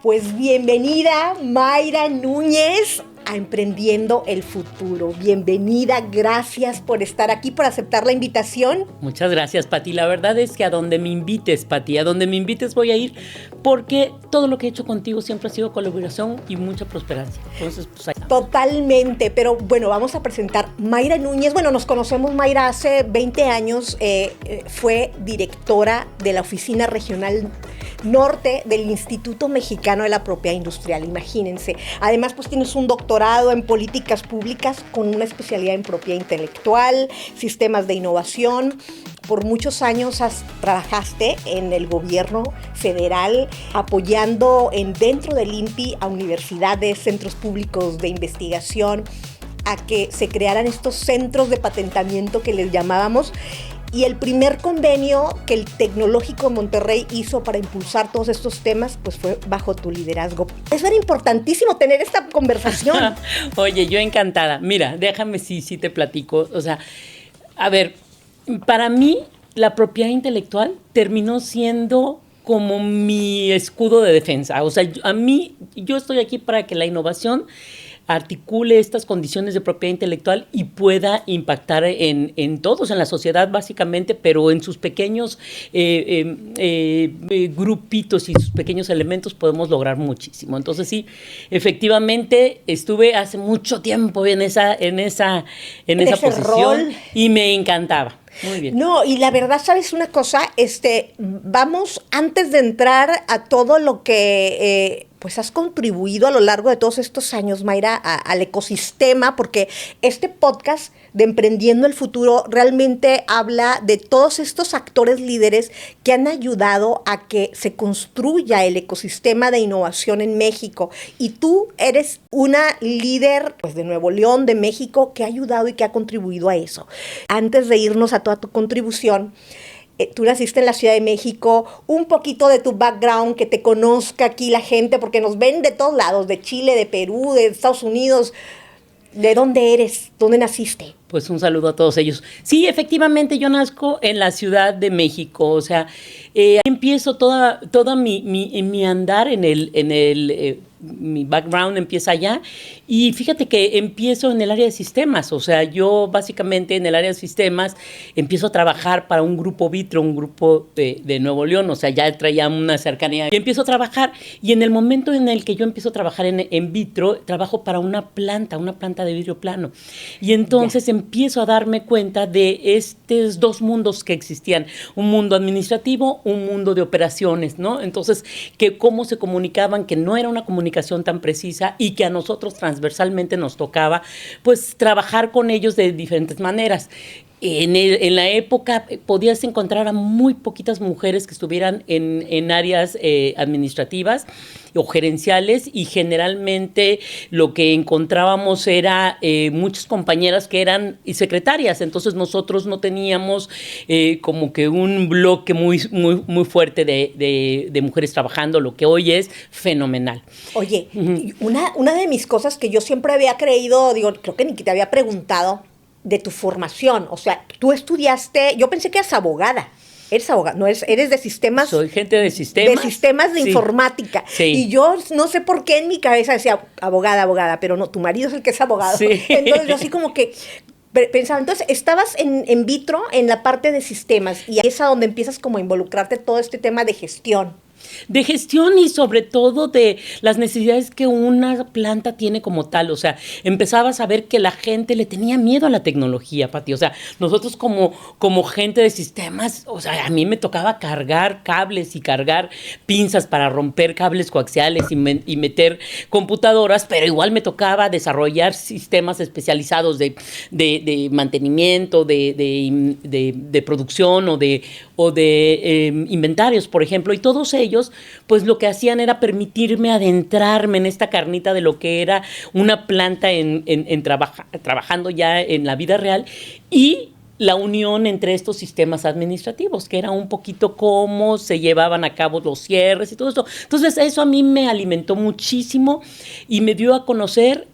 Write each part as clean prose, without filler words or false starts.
Pues bienvenida Mayra Núñez a Emprendiendo el Futuro. Bienvenida, gracias por estar aquí, por aceptar la invitación. Muchas gracias, Pati. La verdad es que a donde me invites, Pati, a donde me invites voy a ir, porque todo lo que he hecho contigo siempre ha sido colaboración y mucha prosperancia. Entonces, pues ahí. Totalmente, pero bueno, vamos a presentar Mayra Núñez. Bueno, nos conocemos, Mayra, hace 20 años. Fue directora de la Oficina Regional Norte del Instituto Mexicano de la Propiedad Industrial, imagínense. Además, pues tienes un doctorado en políticas públicas con una especialidad en propiedad intelectual, sistemas de innovación. Por muchos años trabajaste en el gobierno federal apoyando dentro del INPI a universidades, centros públicos de investigación, a que se crearan estos centros de patentamiento que les llamábamos. Y el primer convenio que el Tecnológico de Monterrey hizo para impulsar todos estos temas, pues fue bajo tu liderazgo. Eso era importantísimo, tener esta conversación. Oye, yo encantada. Mira, déjame sí te platico. O sea, a ver, para mí la propiedad intelectual terminó siendo como mi escudo de defensa. O sea, yo estoy aquí para que la innovación articule estas condiciones de propiedad intelectual y pueda impactar en todos, en la sociedad básicamente, pero en sus pequeños grupitos y sus pequeños elementos podemos lograr muchísimo. Entonces sí, efectivamente estuve hace mucho tiempo en esa posición rol. Y me encantaba. Muy bien. No, y la verdad, ¿sabes una cosa? Vamos, antes de entrar a todo lo que pues has contribuido a lo largo de todos estos años, Mayra, al ecosistema, porque este podcast de Emprendiendo el Futuro realmente habla de todos estos actores líderes que han ayudado a que se construya el ecosistema de innovación en México. Y tú eres una líder, pues, de Nuevo León, de México, que ha ayudado y que ha contribuido a eso. Antes de irnos a toda tu contribución, tú naciste en la Ciudad de México, un poquito de tu background, que te conozca aquí la gente, porque nos ven de todos lados, de Chile, de Perú, de Estados Unidos. ¿De dónde eres? ¿Dónde naciste? Pues un saludo a todos ellos. Sí, efectivamente, yo nazco en la Ciudad de México. O sea, empiezo toda mi andar mi background empieza allá. Y fíjate que empiezo en el área de sistemas. O sea, yo básicamente en el área de sistemas empiezo a trabajar para un grupo Vitro, un grupo de Nuevo León. O sea, ya traía una cercanía. Y empiezo a trabajar. Y en el momento en el que yo empiezo a trabajar en Vitro, trabajo para una planta de vidrio plano. Y entonces empiezo a darme cuenta de estos dos mundos que existían. Un mundo administrativo, un mundo de operaciones, ¿no? Entonces, que cómo se comunicaban, que no era una comunicación tan precisa y que a nosotros transversalmente nos tocaba, pues, trabajar con ellos de diferentes maneras. En la época podías encontrar a muy poquitas mujeres que estuvieran en áreas administrativas o gerenciales, y generalmente lo que encontrábamos era muchas compañeras que eran secretarias. Entonces nosotros no teníamos como que un bloque muy fuerte de mujeres trabajando, lo que hoy es fenomenal. Oye, una de mis cosas que yo siempre había creído, creo que ni que te había preguntado, de tu formación. O sea, tú estudiaste, yo pensé que eras abogada. Eres abogada, no eres de sistemas. Soy gente de sistemas. De sistemas de informática. Sí. Y yo no sé por qué en mi cabeza decía abogada, pero no, tu marido es el que es abogado. Sí. Entonces yo así como que pensaba, entonces estabas en Vitro, en la parte de sistemas, y es a donde empiezas como a involucrarte todo este tema de gestión. De gestión y sobre todo de las necesidades que una planta tiene como tal. O sea, empezabas a ver que la gente le tenía miedo a la tecnología, Pati. O sea, nosotros como gente de sistemas, o sea, a mí me tocaba cargar cables y cargar pinzas para romper cables coaxiales y meter computadoras, pero igual me tocaba desarrollar sistemas especializados de mantenimiento, de producción o de inventarios, por ejemplo, y todos ellos, pues lo que hacían era permitirme adentrarme en esta carnita de lo que era una planta trabajando ya en la vida real, y la unión entre estos sistemas administrativos, que era un poquito cómo se llevaban a cabo los cierres y todo esto. Entonces, eso a mí me alimentó muchísimo y me dio a conocer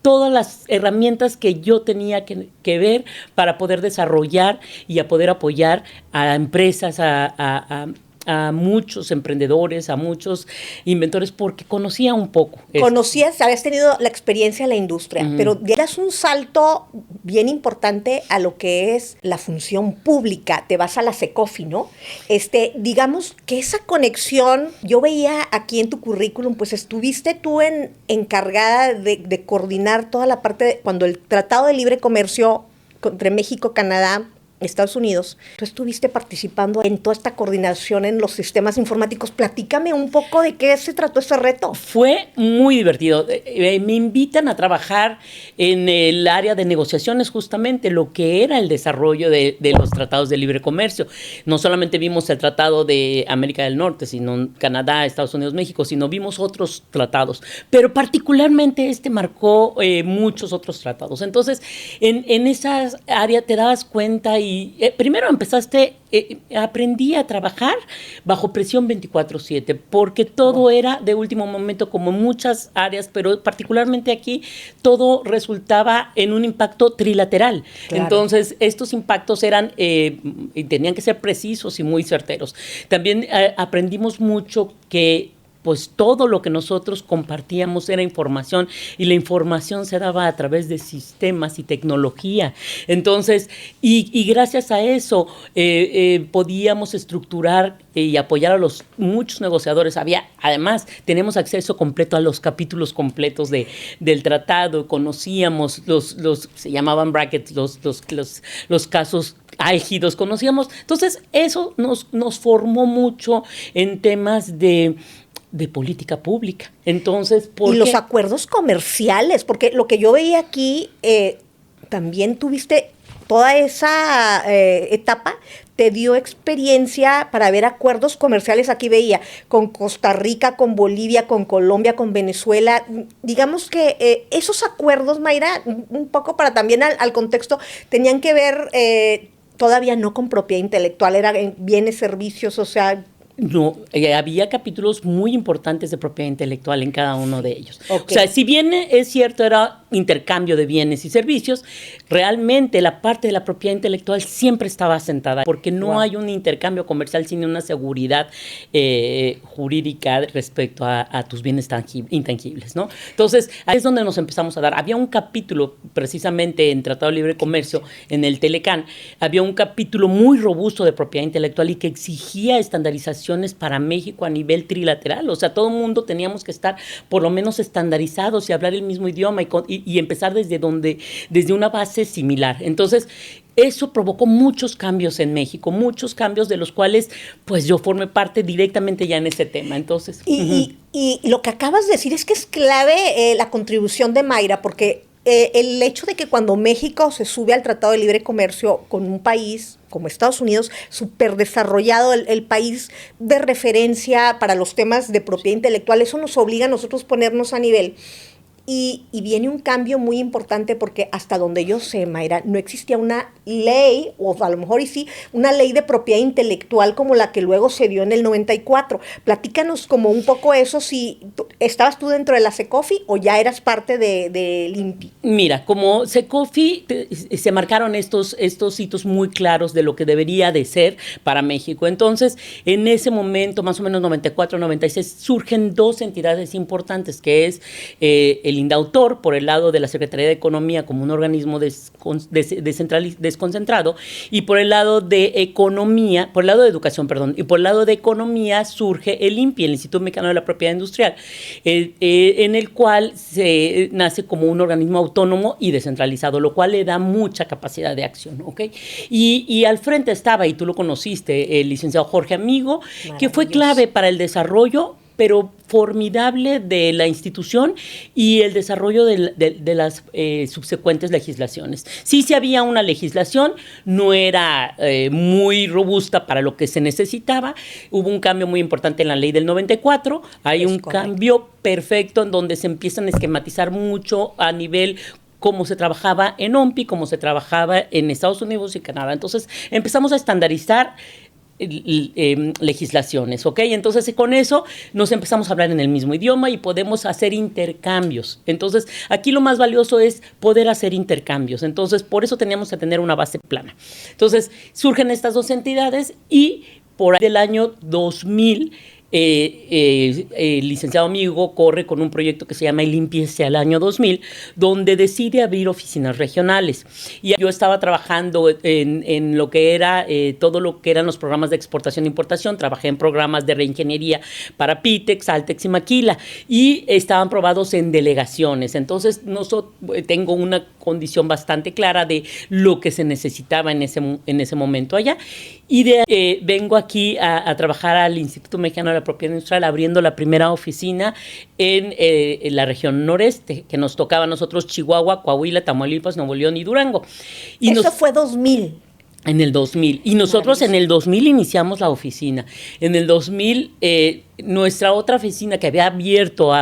todas las herramientas que yo tenía que ver para poder desarrollar y a poder apoyar a empresas, a a muchos emprendedores, a muchos inventores, porque conocía un poco. Conocías, habías tenido la experiencia en la industria, pero dieras un salto bien importante a lo que es la función pública. Te vas a la Secofi, ¿no? Digamos que esa conexión, yo veía aquí en tu currículum, pues estuviste tú encargada de coordinar toda la parte, cuando el Tratado de Libre Comercio entre México, Canadá, Estados Unidos, tú estuviste participando en toda esta coordinación en los sistemas informáticos. Platícame un poco de qué se trató ese reto. Fue muy divertido. Me invitan a trabajar en el área de negociaciones, justamente lo que era el desarrollo de los tratados de libre comercio. No solamente vimos el Tratado de América del Norte, sino Canadá, Estados Unidos, México, sino vimos otros tratados. Pero particularmente marcó muchos otros tratados. Entonces, en esa área te dabas cuenta primero aprendí a trabajar bajo presión 24/7, porque todo era de último momento, como muchas áreas, pero particularmente aquí, todo resultaba en un impacto trilateral. Claro. Entonces, estos impactos tenían que ser precisos y muy certeros. También aprendimos mucho que pues todo lo que nosotros compartíamos era información, y la información se daba a través de sistemas y tecnología. Entonces, y gracias a eso podíamos estructurar y apoyar a los muchos negociadores. Además, tenemos acceso completo a los capítulos completos del tratado, conocíamos se llamaban brackets, los casos álgidos, conocíamos. Entonces, eso nos formó mucho en temas de política pública. Entonces, y los acuerdos comerciales, porque lo que yo veía aquí, también tuviste toda esa etapa, te dio experiencia para ver acuerdos comerciales. Aquí veía con Costa Rica, con Bolivia, con Colombia, con Venezuela. Digamos que esos acuerdos, Mayra, un poco para también al contexto, tenían que ver todavía no con propiedad intelectual, eran bienes, servicios, o sea. No, había capítulos muy importantes de propiedad intelectual en cada uno de ellos. Okay. O sea, si bien es cierto, era intercambio de bienes y servicios, realmente la parte de la propiedad intelectual siempre estaba asentada, porque no hay un intercambio comercial sin una seguridad jurídica respecto a tus bienes intangibles, ¿no? Entonces, ahí es donde nos empezamos a dar. Había un capítulo, precisamente en Tratado de Libre Comercio, en el Telecán, había un capítulo muy robusto de propiedad intelectual y que exigía estandarización para México a nivel trilateral. O sea, todo el mundo teníamos que estar por lo menos estandarizados y hablar el mismo idioma y empezar desde una base similar. Entonces, eso provocó muchos cambios en México, muchos cambios de los cuales pues yo formé parte directamente ya en ese tema. Entonces, y lo que acabas de decir es que es clave la contribución de Mayra, porque el hecho de que cuando México se sube al Tratado de Libre Comercio con un país como Estados Unidos, súper desarrollado, el país de referencia para los temas de propiedad intelectual, eso nos obliga a nosotros ponernos a nivel. Y viene un cambio muy importante, porque hasta donde yo sé, Mayra, no existía una ley, o a lo mejor y sí, una ley de propiedad intelectual como la que luego se dio en el 94. Platícanos como un poco eso, si ¿estabas tú dentro de la Secofi o ya eras parte del INPI? Mira, como Secofi se marcaron estos hitos muy claros de lo que debería de ser para México. Entonces, en ese momento, más o menos 94, 96, surgen dos entidades importantes, que es el INDAUTOR, por el lado de la Secretaría de Economía como un organismo desconcentrado, y por el lado de Economía, por el lado de Educación, perdón, y por el lado de Economía surge el INPI, el Instituto Mexicano de la Propiedad Industrial, en el cual se nace como un organismo autónomo y descentralizado, lo cual le da mucha capacidad de acción, ¿ok? Y al frente estaba, y tú lo conociste, el licenciado Jorge Amigo, que fue clave para el desarrollo, pero formidable, de la institución y el desarrollo de las subsecuentes legislaciones. Sí había una legislación, no era muy robusta para lo que se necesitaba. Hubo un cambio muy importante en la ley del 94, hay un cambio perfecto en donde se empiezan a esquematizar mucho a nivel cómo se trabajaba en OMPI, cómo se trabajaba en Estados Unidos y Canadá. Entonces empezamos a estandarizar legislaciones, ¿ok? Entonces, con eso nos empezamos a hablar en el mismo idioma y podemos hacer intercambios. Entonces, aquí lo más valioso es poder hacer intercambios. Entonces, por eso teníamos que tener una base plana. Entonces, surgen estas dos entidades y por ahí del año 2000, el licenciado amigo corre con un proyecto que se llama El Limpiese al año 2000, donde decide abrir oficinas regionales. Y yo estaba trabajando en lo que era todo lo que eran los programas de exportación e importación. Trabajé en programas de reingeniería para Pitex, Altex y Maquila, y estaban probados en delegaciones. Entonces, tengo una condición bastante clara de lo que se necesitaba en ese momento allá. Y vengo aquí a trabajar al Instituto Mexicano de la Propiedad Industrial, abriendo la primera oficina en la región noreste, que nos tocaba a nosotros Chihuahua, Coahuila, Tamaulipas, Nuevo León y Durango. Y eso fue 2000. En el 2000. Y nosotros en el 2000 iniciamos la oficina. En el 2000, nuestra otra oficina que había abierto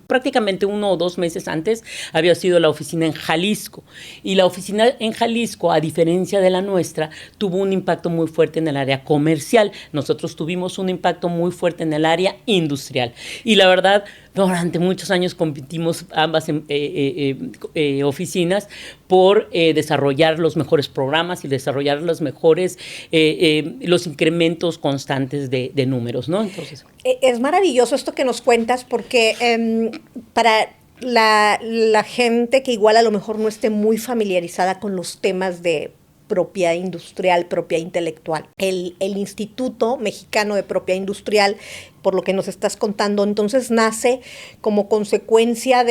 prácticamente 1 o 2 meses antes, había sido la oficina en Jalisco. Y la oficina en Jalisco, a diferencia de la nuestra, tuvo un impacto muy fuerte en el área comercial. Nosotros tuvimos un impacto muy fuerte en el área industrial. Y la verdad, durante muchos años competimos ambas oficinas por desarrollar los mejores programas y desarrollar los mejores, los incrementos constantes de números, ¿no? Entonces, es maravilloso esto que nos cuentas porque para la gente que igual a lo mejor no esté muy familiarizada con los temas de propiedad industrial, propiedad intelectual. El Instituto Mexicano de Propiedad Industrial, por lo que nos estás contando, entonces nace como consecuencia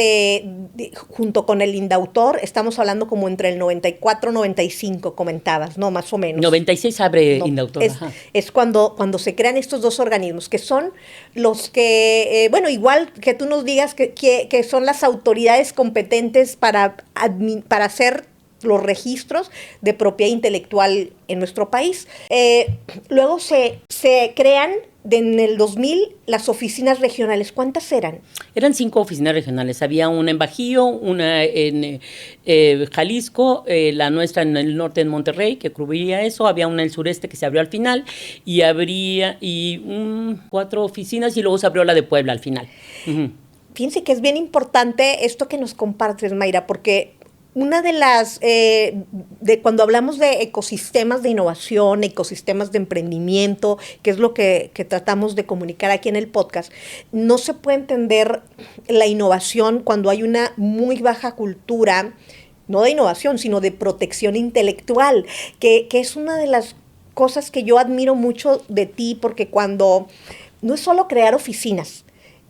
junto con el Indautor, estamos hablando como entre el 94 y 95, comentabas, ¿no? Más o menos. 96 abre Indautor. Es cuando se crean estos dos organismos, que son los que, igual que tú nos digas que son las autoridades competentes para hacer los registros de propiedad intelectual en nuestro país. Luego se crean en el 2000 las oficinas regionales. ¿Cuántas eran? Eran 5 oficinas regionales. Había una en Bajío, una en Jalisco, la nuestra en el norte en Monterrey, que cubría eso. Había una en el sureste que se abrió al final y habría 4 oficinas y luego se abrió la de Puebla al final. Uh-huh. Fíjense que es bien importante esto que nos compartes, Mayra, porque una de las, de cuando hablamos de ecosistemas de innovación, ecosistemas de emprendimiento, que es lo que tratamos de comunicar aquí en el podcast, no se puede entender la innovación cuando hay una muy baja cultura, no de innovación, sino de protección intelectual, que es una de las cosas que yo admiro mucho de ti, porque cuando no es solo crear oficinas,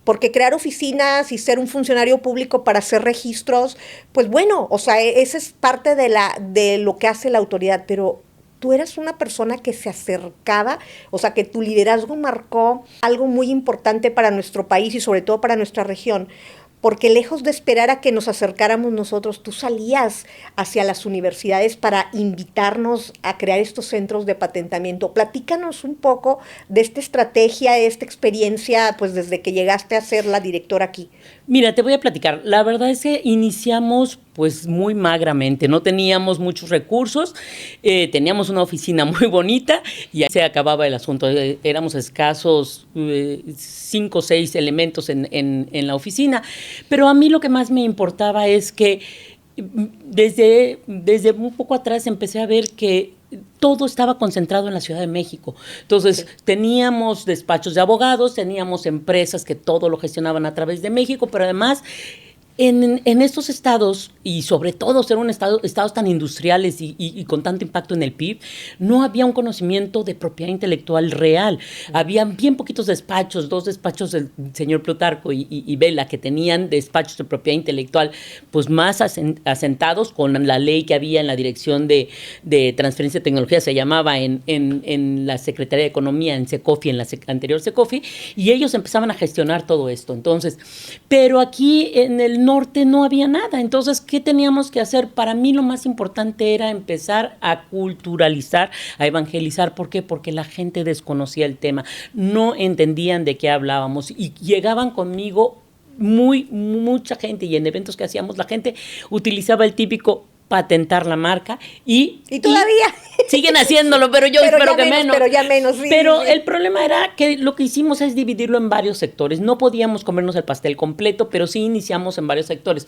porque crear oficinas y ser un funcionario público para hacer registros, pues bueno, o sea, esa es parte de lo que hace la autoridad, pero tú eras una persona que se acercaba, o sea, que tu liderazgo marcó algo muy importante para nuestro país y sobre todo para nuestra región, porque lejos de esperar a que nos acercáramos nosotros, tú salías hacia las universidades para invitarnos a crear estos centros de patentamiento. Platícanos un poco de esta estrategia, de esta experiencia, pues desde que llegaste a ser la directora aquí. Mira, te voy a platicar. La verdad es que iniciamos pues muy magramente, no teníamos muchos recursos, teníamos una oficina muy bonita y ahí se acababa el asunto. Éramos escasos 5 o 6 elementos en la oficina, pero a mí lo que más me importaba es que desde un poco atrás empecé a ver que todo estaba concentrado en la Ciudad de México. Entonces, teníamos despachos de abogados, teníamos empresas que todo lo gestionaban a través de México, pero además en estos estados, y sobre todo ser estados tan industriales y con tanto impacto en el PIB, no había un conocimiento de propiedad intelectual real. Había bien poquitos despachos, 2 despachos del señor Plutarco y Vela, que tenían despachos de propiedad intelectual pues más asentados con la ley que había en la Dirección de Transferencia de Tecnología, se llamaba en la Secretaría de Economía, en Secofi, en la anterior Secofi, y ellos empezaban a gestionar todo esto. Entonces, pero aquí en el norte no había nada. Entonces, ¿qué teníamos que hacer? Para mí lo más importante era empezar a culturalizar, a evangelizar. ¿Por qué? Porque la gente desconocía el tema, no entendían de qué hablábamos y llegaban conmigo mucha gente, y en eventos que hacíamos la gente utilizaba el típico patentar la marca y todavía siguen haciéndolo, pero yo espero que menos. Pero ya menos, sí. Pero el problema era que lo que hicimos es dividirlo en varios sectores. No podíamos comernos el pastel completo, pero sí iniciamos en varios sectores.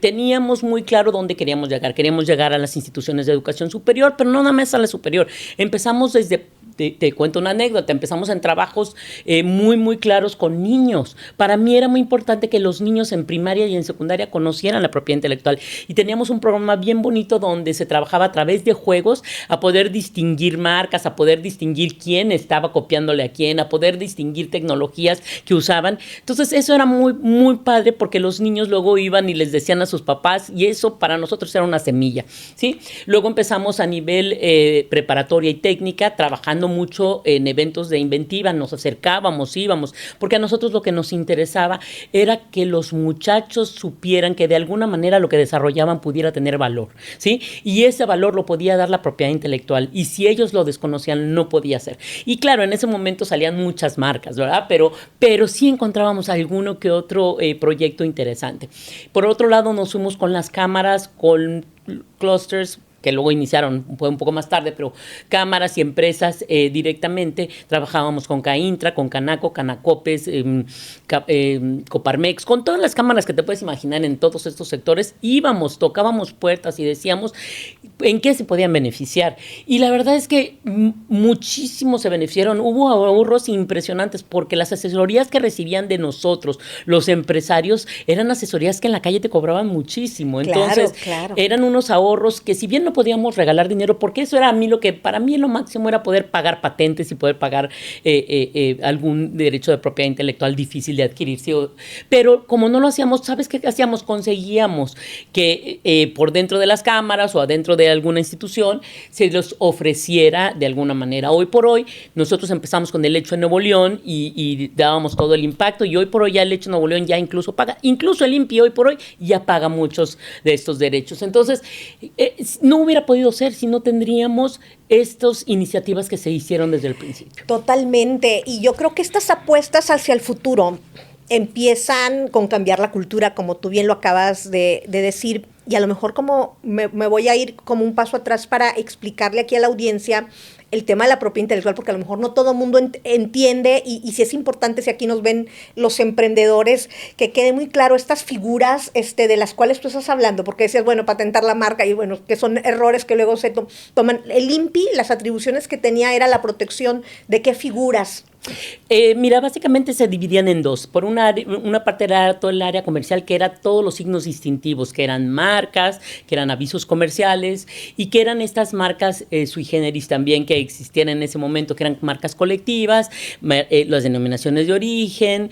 Teníamos muy claro dónde queríamos llegar. Queríamos llegar a las instituciones de educación superior, pero no nada más a la superior. Empezamos desde te cuento una anécdota. Empezamos en trabajos muy, muy claros con niños. Para mí era muy importante que los niños en primaria y en secundaria conocieran la propiedad intelectual. Y teníamos un programa bien bonito donde se trabajaba a través de juegos a poder distinguir marcas, a poder distinguir quién estaba copiándole a quién, a poder distinguir tecnologías que usaban. Entonces eso era muy, muy padre porque los niños luego iban y les decían a sus papás y eso para nosotros era una semilla, ¿sí? Luego empezamos a nivel preparatoria y técnica, trabajando mucho en eventos de inventiva, nos acercábamos, íbamos, porque a nosotros lo que nos interesaba era que los muchachos supieran que de alguna manera lo que desarrollaban pudiera tener valor, ¿sí? Y ese valor lo podía dar la propiedad intelectual y si ellos lo desconocían no podía ser. Y claro, en ese momento salían muchas marcas, ¿verdad? Pero sí encontrábamos alguno que otro proyecto interesante. Por otro lado, nos fuimos con las cámaras, con clusters, que luego iniciaron, fue un poco más tarde, pero cámaras y empresas directamente. Trabajábamos con CAINTRA, con Canaco, Canacopes, Coparmex, con todas las cámaras que te puedes imaginar en todos estos sectores. Íbamos, tocábamos puertas y decíamos en qué se podían beneficiar. Y la verdad es que muchísimos se beneficiaron. Hubo ahorros impresionantes porque las asesorías que recibían de nosotros, los empresarios, eran asesorías que en la calle te cobraban muchísimo. Entonces, claro. Eran unos ahorros que si bien no podíamos regalar dinero, porque eso era a mí para mí lo máximo era poder pagar patentes y poder pagar algún derecho de propiedad intelectual difícil de adquirirse. Pero como no lo hacíamos, ¿sabes qué hacíamos? Conseguíamos que por dentro de las cámaras o adentro de alguna institución se los ofreciera de alguna manera. Hoy por hoy, nosotros empezamos con el hecho en Nuevo León y dábamos todo el impacto y hoy por hoy ya el hecho en Nuevo León ya incluso paga, incluso el INPI hoy por hoy ya paga muchos de estos derechos. Entonces, no hubiera podido ser si no tendríamos estas iniciativas que se hicieron desde el principio. Totalmente. Y yo creo que estas apuestas hacia el futuro empiezan con cambiar la cultura, como tú bien lo acabas de decir. Y a lo mejor como me voy a ir como un paso atrás para explicarle aquí a la audiencia el tema de la propiedad intelectual, porque a lo mejor no todo el mundo entiende y si es importante, si aquí nos ven los emprendedores, que quede muy claro estas figuras de las cuales tú estás hablando, porque decías, bueno, patentar la marca, y bueno, que son errores que luego se toman. El INPI, las atribuciones que tenía era la protección de qué figuras. Mira, básicamente se dividían en dos. Por una parte era todo el área comercial, que era todos los signos distintivos, que eran marcas, que eran avisos comerciales y que eran estas marcas sui generis también que existían en ese momento, que eran marcas colectivas, las denominaciones de origen,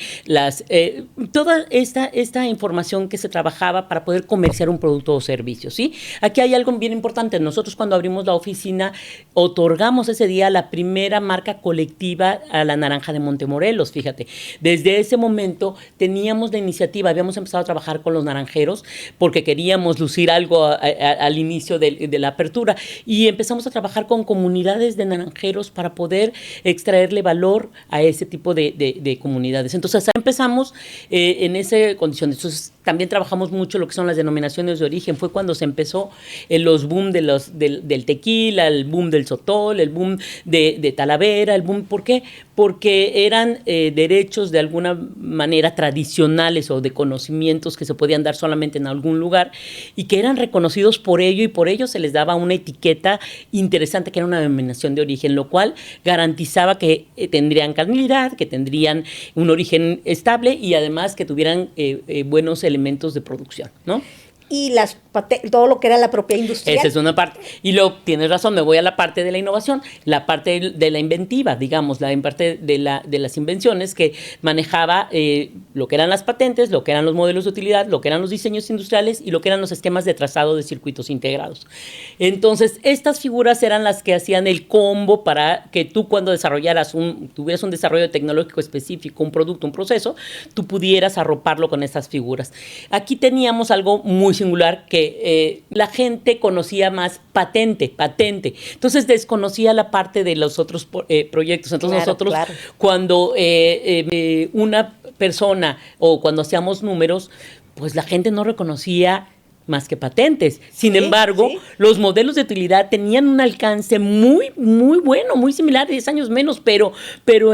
toda esta información que se trabajaba para poder comerciar un producto o servicio, ¿sí? Aquí hay algo bien importante. Nosotros cuando abrimos la oficina otorgamos ese día la primera marca colectiva a la naranja de Montemorelos, fíjate. Desde ese momento teníamos la iniciativa, habíamos empezado a trabajar con los naranjeros porque queríamos lucir algo al inicio de la apertura y empezamos a trabajar con comunidades de naranjeros para poder extraerle valor a ese tipo de comunidades. Entonces empezamos en esa condición. Entonces también trabajamos mucho lo que son las denominaciones de origen. Fue cuando se empezó los boom del tequila, el boom del sotol, el boom de Talavera, el boom. ¿Por qué? Porque eran derechos de alguna manera tradicionales o de conocimientos que se podían dar solamente en algún lugar y que eran reconocidos por ello y por ello se les daba una etiqueta interesante que era una denominación de origen, lo cual garantizaba que tendrían calidad, que tendrían un origen estable y además que tuvieran buenos elementos de producción, ¿no? Y todo lo que era la propiedad industrial. Esa es una parte. Y luego, tienes razón, me voy a la parte de la innovación, la parte de la inventiva, digamos, la parte de las invenciones que manejaba lo que eran las patentes, lo que eran los modelos de utilidad, lo que eran los diseños industriales y lo que eran los esquemas de trazado de circuitos integrados. Entonces, estas figuras eran las que hacían el combo para que tú cuando tuvieras un desarrollo tecnológico específico, un producto, un proceso, tú pudieras arroparlo con estas figuras. Aquí teníamos algo muy singular que la gente conocía más patente. Entonces desconocía la parte de los otros proyectos. Entonces nosotros cuando una persona o cuando hacíamos números, pues la gente no reconocía más que patentes. Sin Sí, embargo, sí. los modelos de utilidad tenían un alcance muy, muy bueno, muy similar, 10 años menos, pero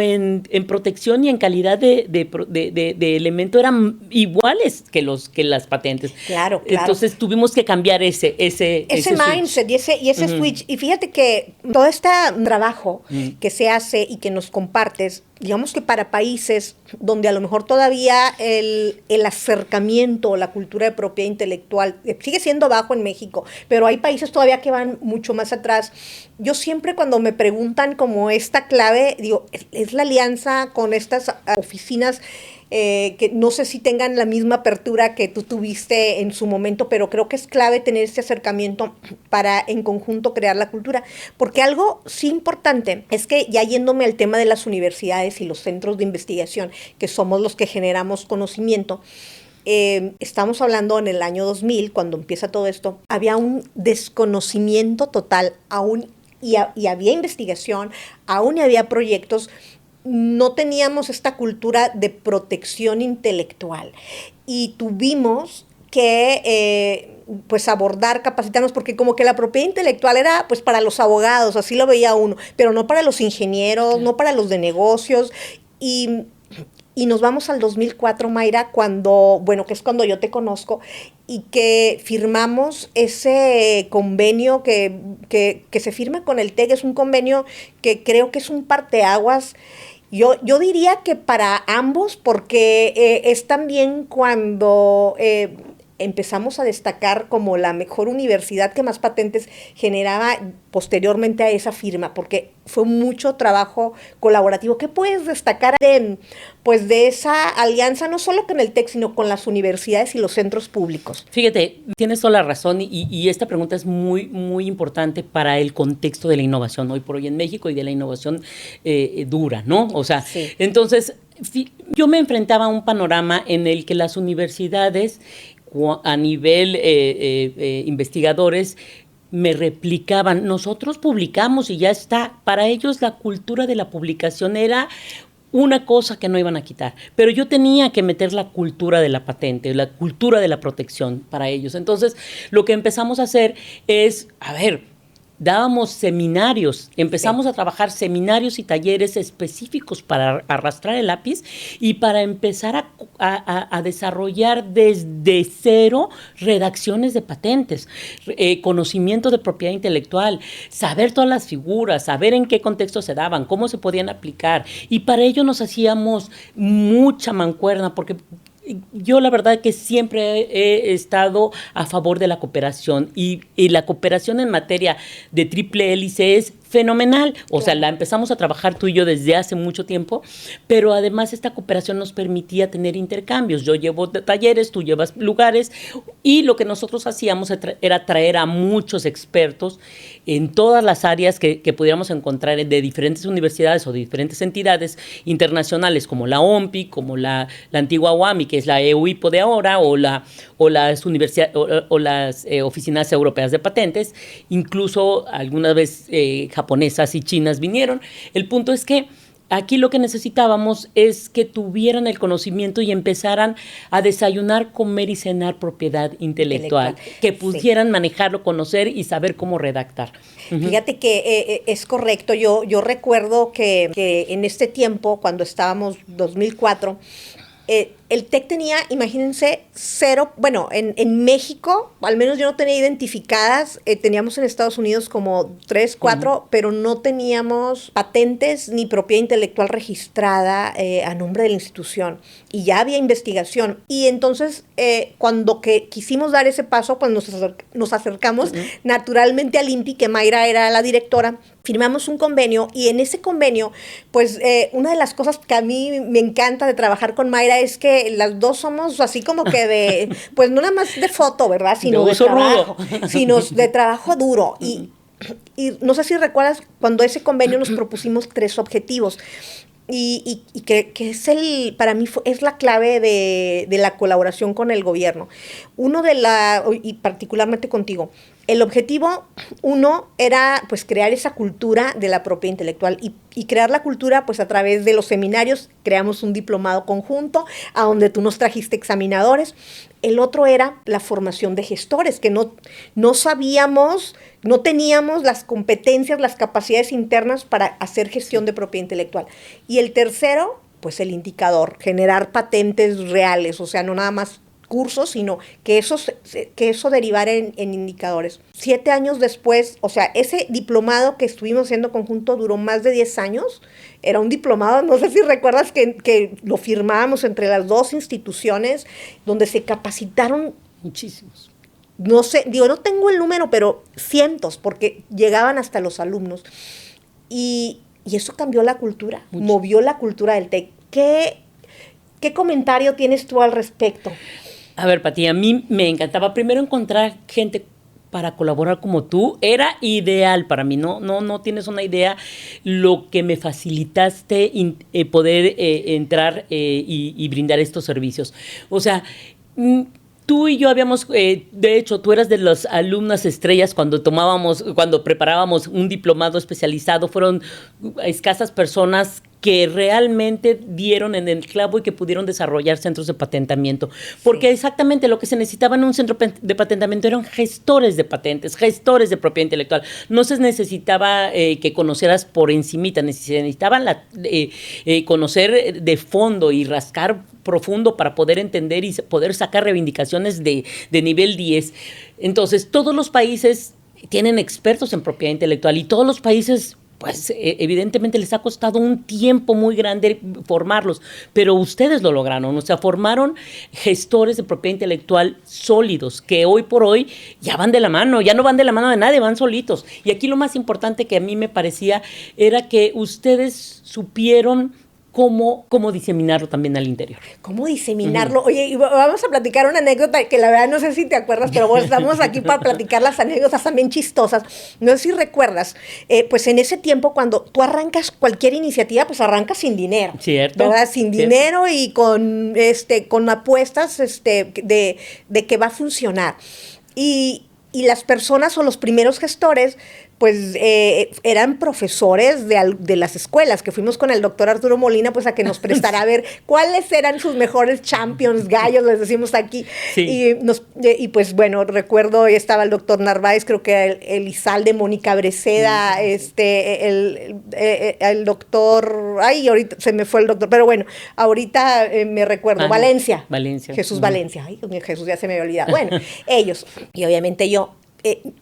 en protección y en calidad de elemento eran iguales que las patentes. Claro, claro. Entonces tuvimos que cambiar ese Ese switch. mindset y ese switch. Y fíjate que todo este trabajo que se hace y que nos compartes, digamos que para países donde a lo mejor todavía el acercamiento o la cultura de propiedad intelectual sigue siendo bajo en México, pero hay países todavía que van mucho más atrás. Yo siempre cuando me preguntan como esta clave, digo, es la alianza con estas oficinas que no sé si tengan la misma apertura que tú tuviste en su momento, pero creo que es clave tener este acercamiento para en conjunto crear la cultura. Porque algo sí importante es que ya yéndome al tema de las universidades y los centros de investigación, que somos los que generamos conocimiento, estamos hablando en el año 2000, cuando empieza todo esto, había un desconocimiento total, aún y había investigación, aún y había proyectos, no teníamos esta cultura de protección intelectual y tuvimos que pues abordar, capacitarnos, porque como que la propiedad intelectual era pues para los abogados, así lo veía uno, pero no para los ingenieros, no para los de negocios y nos vamos al 2004, Mayra, cuando, bueno, que es cuando yo te conozco, y que firmamos ese convenio que se firma con el TEC, es un convenio que creo que es un parteaguas. Yo diría que para ambos, porque es también cuando empezamos a destacar como la mejor universidad que más patentes generaba posteriormente a esa firma, porque fue mucho trabajo colaborativo. ¿Qué puedes destacar pues de esa alianza, no solo con el TEC, sino con las universidades y los centros públicos? Fíjate, tienes toda la razón y esta pregunta es muy, muy importante para el contexto de la innovación hoy por hoy en México y de la innovación dura, ¿no? O sea, sí. Entonces, yo me enfrentaba a un panorama en el que las universidades a nivel investigadores me replicaban, nosotros publicamos y ya está. Para ellos la cultura de la publicación era una cosa que no iban a quitar, pero yo tenía que meter la cultura de la patente, la cultura de la protección para ellos. Entonces, lo que empezamos a hacer es, a ver, dábamos seminarios, empezamos a trabajar seminarios y talleres específicos para arrastrar el lápiz y para empezar a desarrollar desde cero redacciones de patentes, conocimiento de propiedad intelectual, saber todas las figuras, saber en qué contexto se daban, cómo se podían aplicar. Y para ello nos hacíamos mucha mancuerna, porque yo la verdad que siempre he estado a favor de la cooperación y la cooperación en materia de triple hélice es fenomenal. O sea, la empezamos a trabajar tú y yo desde hace mucho tiempo, pero además esta cooperación nos permitía tener intercambios. Yo llevo talleres, tú llevas lugares y lo que nosotros hacíamos era traer a muchos expertos en todas las áreas que pudiéramos encontrar de diferentes universidades o de diferentes entidades internacionales como la OMPI, como la antigua UAMI, que es la EUIPO de ahora, o las universidades o las oficinas europeas de patentes, incluso alguna vez japonesas y chinas vinieron. El punto es que aquí lo que necesitábamos es que tuvieran el conocimiento y empezaran a desayunar, comer y cenar propiedad intelectual, que pudieran manejarlo, conocer y saber cómo redactar. Fíjate que es correcto. Yo recuerdo que en este tiempo, cuando estábamos 2004, el TEC tenía, imagínense, cero, bueno, en México, al menos yo no tenía identificadas, teníamos en Estados Unidos como 3, 4, pero no teníamos patentes ni propiedad intelectual registrada a nombre de la institución. Y ya había investigación. Y entonces, cuando quisimos dar ese paso, pues nos acercamos naturalmente al INPI, que Mayra era la directora, firmamos un convenio y en ese convenio, pues una de las cosas que a mí me encanta de trabajar con Mayra es que las dos somos así como que pues no nada más de foto, ¿verdad? Sino de trabajo, sino de trabajo duro. Y no sé si recuerdas cuando ese convenio nos propusimos 3 objetivos. Y que es para mí es la clave de la colaboración con el gobierno. Uno y particularmente contigo, el objetivo, uno, era pues crear esa cultura de la propiedad intelectual y crear la cultura pues a través de los seminarios. Creamos un diplomado conjunto a donde tú nos trajiste examinadores. El otro era la formación de gestores, que no sabíamos, no teníamos las competencias, las capacidades internas para hacer gestión de propiedad intelectual. Y el tercero, pues el indicador, generar patentes reales, o sea, no nada más cursos, sino que eso derivara en indicadores. 7 años después, o sea, ese diplomado que estuvimos haciendo conjunto duró más de 10 años. Era un diplomado, no sé si recuerdas que lo firmábamos entre las dos instituciones, donde se capacitaron muchísimos. No sé, no tengo el número, pero cientos, porque llegaban hasta los alumnos. Y eso cambió la cultura, movió la cultura del TEC. ¿Qué comentario tienes tú al respecto? A ver, Pati, a mí me encantaba primero encontrar gente para colaborar como tú. Era ideal para mí, no tienes una idea lo que me facilitaste poder entrar y brindar estos servicios. O sea, tú y yo habíamos, de hecho, tú eras de las alumnas estrellas cuando preparábamos un diplomado especializado. Fueron escasas personas que realmente dieron en el clavo y que pudieron desarrollar centros de patentamiento. Porque exactamente lo que se necesitaba en un centro de patentamiento eran gestores de patentes, gestores de propiedad intelectual. No se necesitaba que conocieras por encimita, se necesitaba conocer de fondo y rascar profundo para poder entender y poder sacar reivindicaciones de nivel 10. Entonces, todos los países tienen expertos en propiedad intelectual y todos los países, pues evidentemente les ha costado un tiempo muy grande formarlos, pero ustedes lo lograron, o sea, formaron gestores de propiedad intelectual sólidos, que hoy por hoy ya van de la mano, ya no van de la mano de nadie, van solitos. Y aquí lo más importante que a mí me parecía era que ustedes supieron cómo diseminarlo también al interior. ¿Cómo diseminarlo? Uh-huh. Oye, vamos a platicar una anécdota que la verdad no sé si te acuerdas, pero bueno, estamos aquí para platicar las anécdotas también chistosas. No sé si recuerdas, pues en ese tiempo cuando tú arrancas cualquier iniciativa, pues arrancas sin dinero. Cierto. ¿Verdad? Sin dinero y con apuestas de que va a funcionar. Y las personas o los primeros gestores pues eran profesores de las escuelas, que fuimos con el doctor Arturo Molina pues a que nos prestara a ver cuáles eran sus mejores champions, gallos, les decimos aquí. Sí. Y pues bueno, recuerdo, estaba el doctor Narváez, creo que el ISAL de Mónica Breceda, el doctor, ahorita se me fue el doctor, pero bueno, ahorita me recuerdo, Valencia. Jesús Valencia, Jesús ya se me había olvidado. Bueno, ellos, y obviamente yo.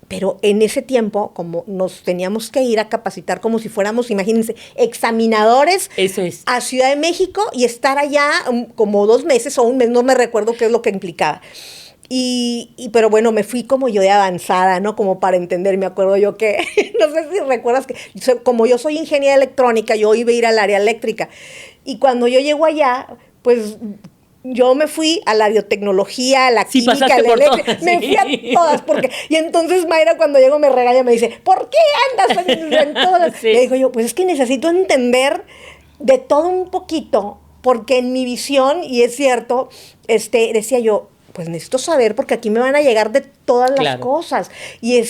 Pero en ese tiempo, como nos teníamos que ir a capacitar como si fuéramos, imagínense, examinadores a Ciudad de México y estar allá como 2 meses o un mes, no me recuerdo qué es lo que implicaba. Pero bueno, me fui como yo de avanzada, ¿no? Como para entender, me acuerdo yo que, no sé si recuerdas que, como yo soy ingeniera electrónica, yo iba a ir al área eléctrica. Y cuando yo llego allá, pues yo me fui a la biotecnología, a la química, a la eléctrica, me fui a todas, y entonces Mayra cuando llego me regaña, me dice, ¿por qué andas en todas? Sí. Le digo yo, pues es que necesito entender de todo un poquito, porque en mi visión, y es cierto, decía yo, pues necesito saber porque aquí me van a llegar de todas las cosas. Y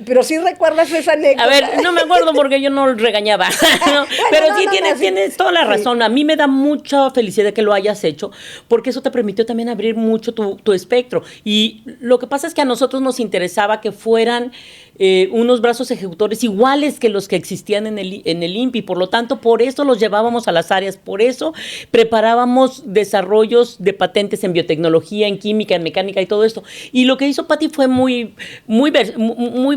pero sí recuerdas esa anécdota. A ver, no me acuerdo porque yo no regañaba. ¿no? Bueno, pero sí tienes toda la razón. A mí me da mucha felicidad que lo hayas hecho porque eso te permitió también abrir mucho tu espectro. Y lo que pasa es que a nosotros nos interesaba que fueran unos brazos ejecutores iguales que los que existían en el INPI. Por lo tanto, por eso los llevábamos a las áreas. Por eso preparábamos desarrollos de patentes en biotecnología, en química, en mecánica y todo esto. Y lo que hizo Pati fue muy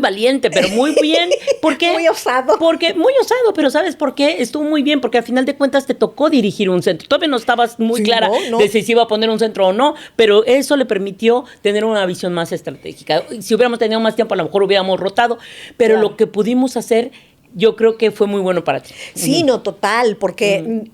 valiente, pero muy bien. ¿Por qué? Muy osado. Muy osado, pero ¿sabes por qué? Estuvo muy bien, porque al final de cuentas te tocó dirigir un centro. Todavía no estabas muy clara de si se iba a poner un centro o no, pero eso le permitió tener una visión más estratégica. Si hubiéramos tenido más tiempo, a lo mejor hubiéramos rotado, pero lo que pudimos hacer, yo creo que fue muy bueno para ti. Sí, no, total, porque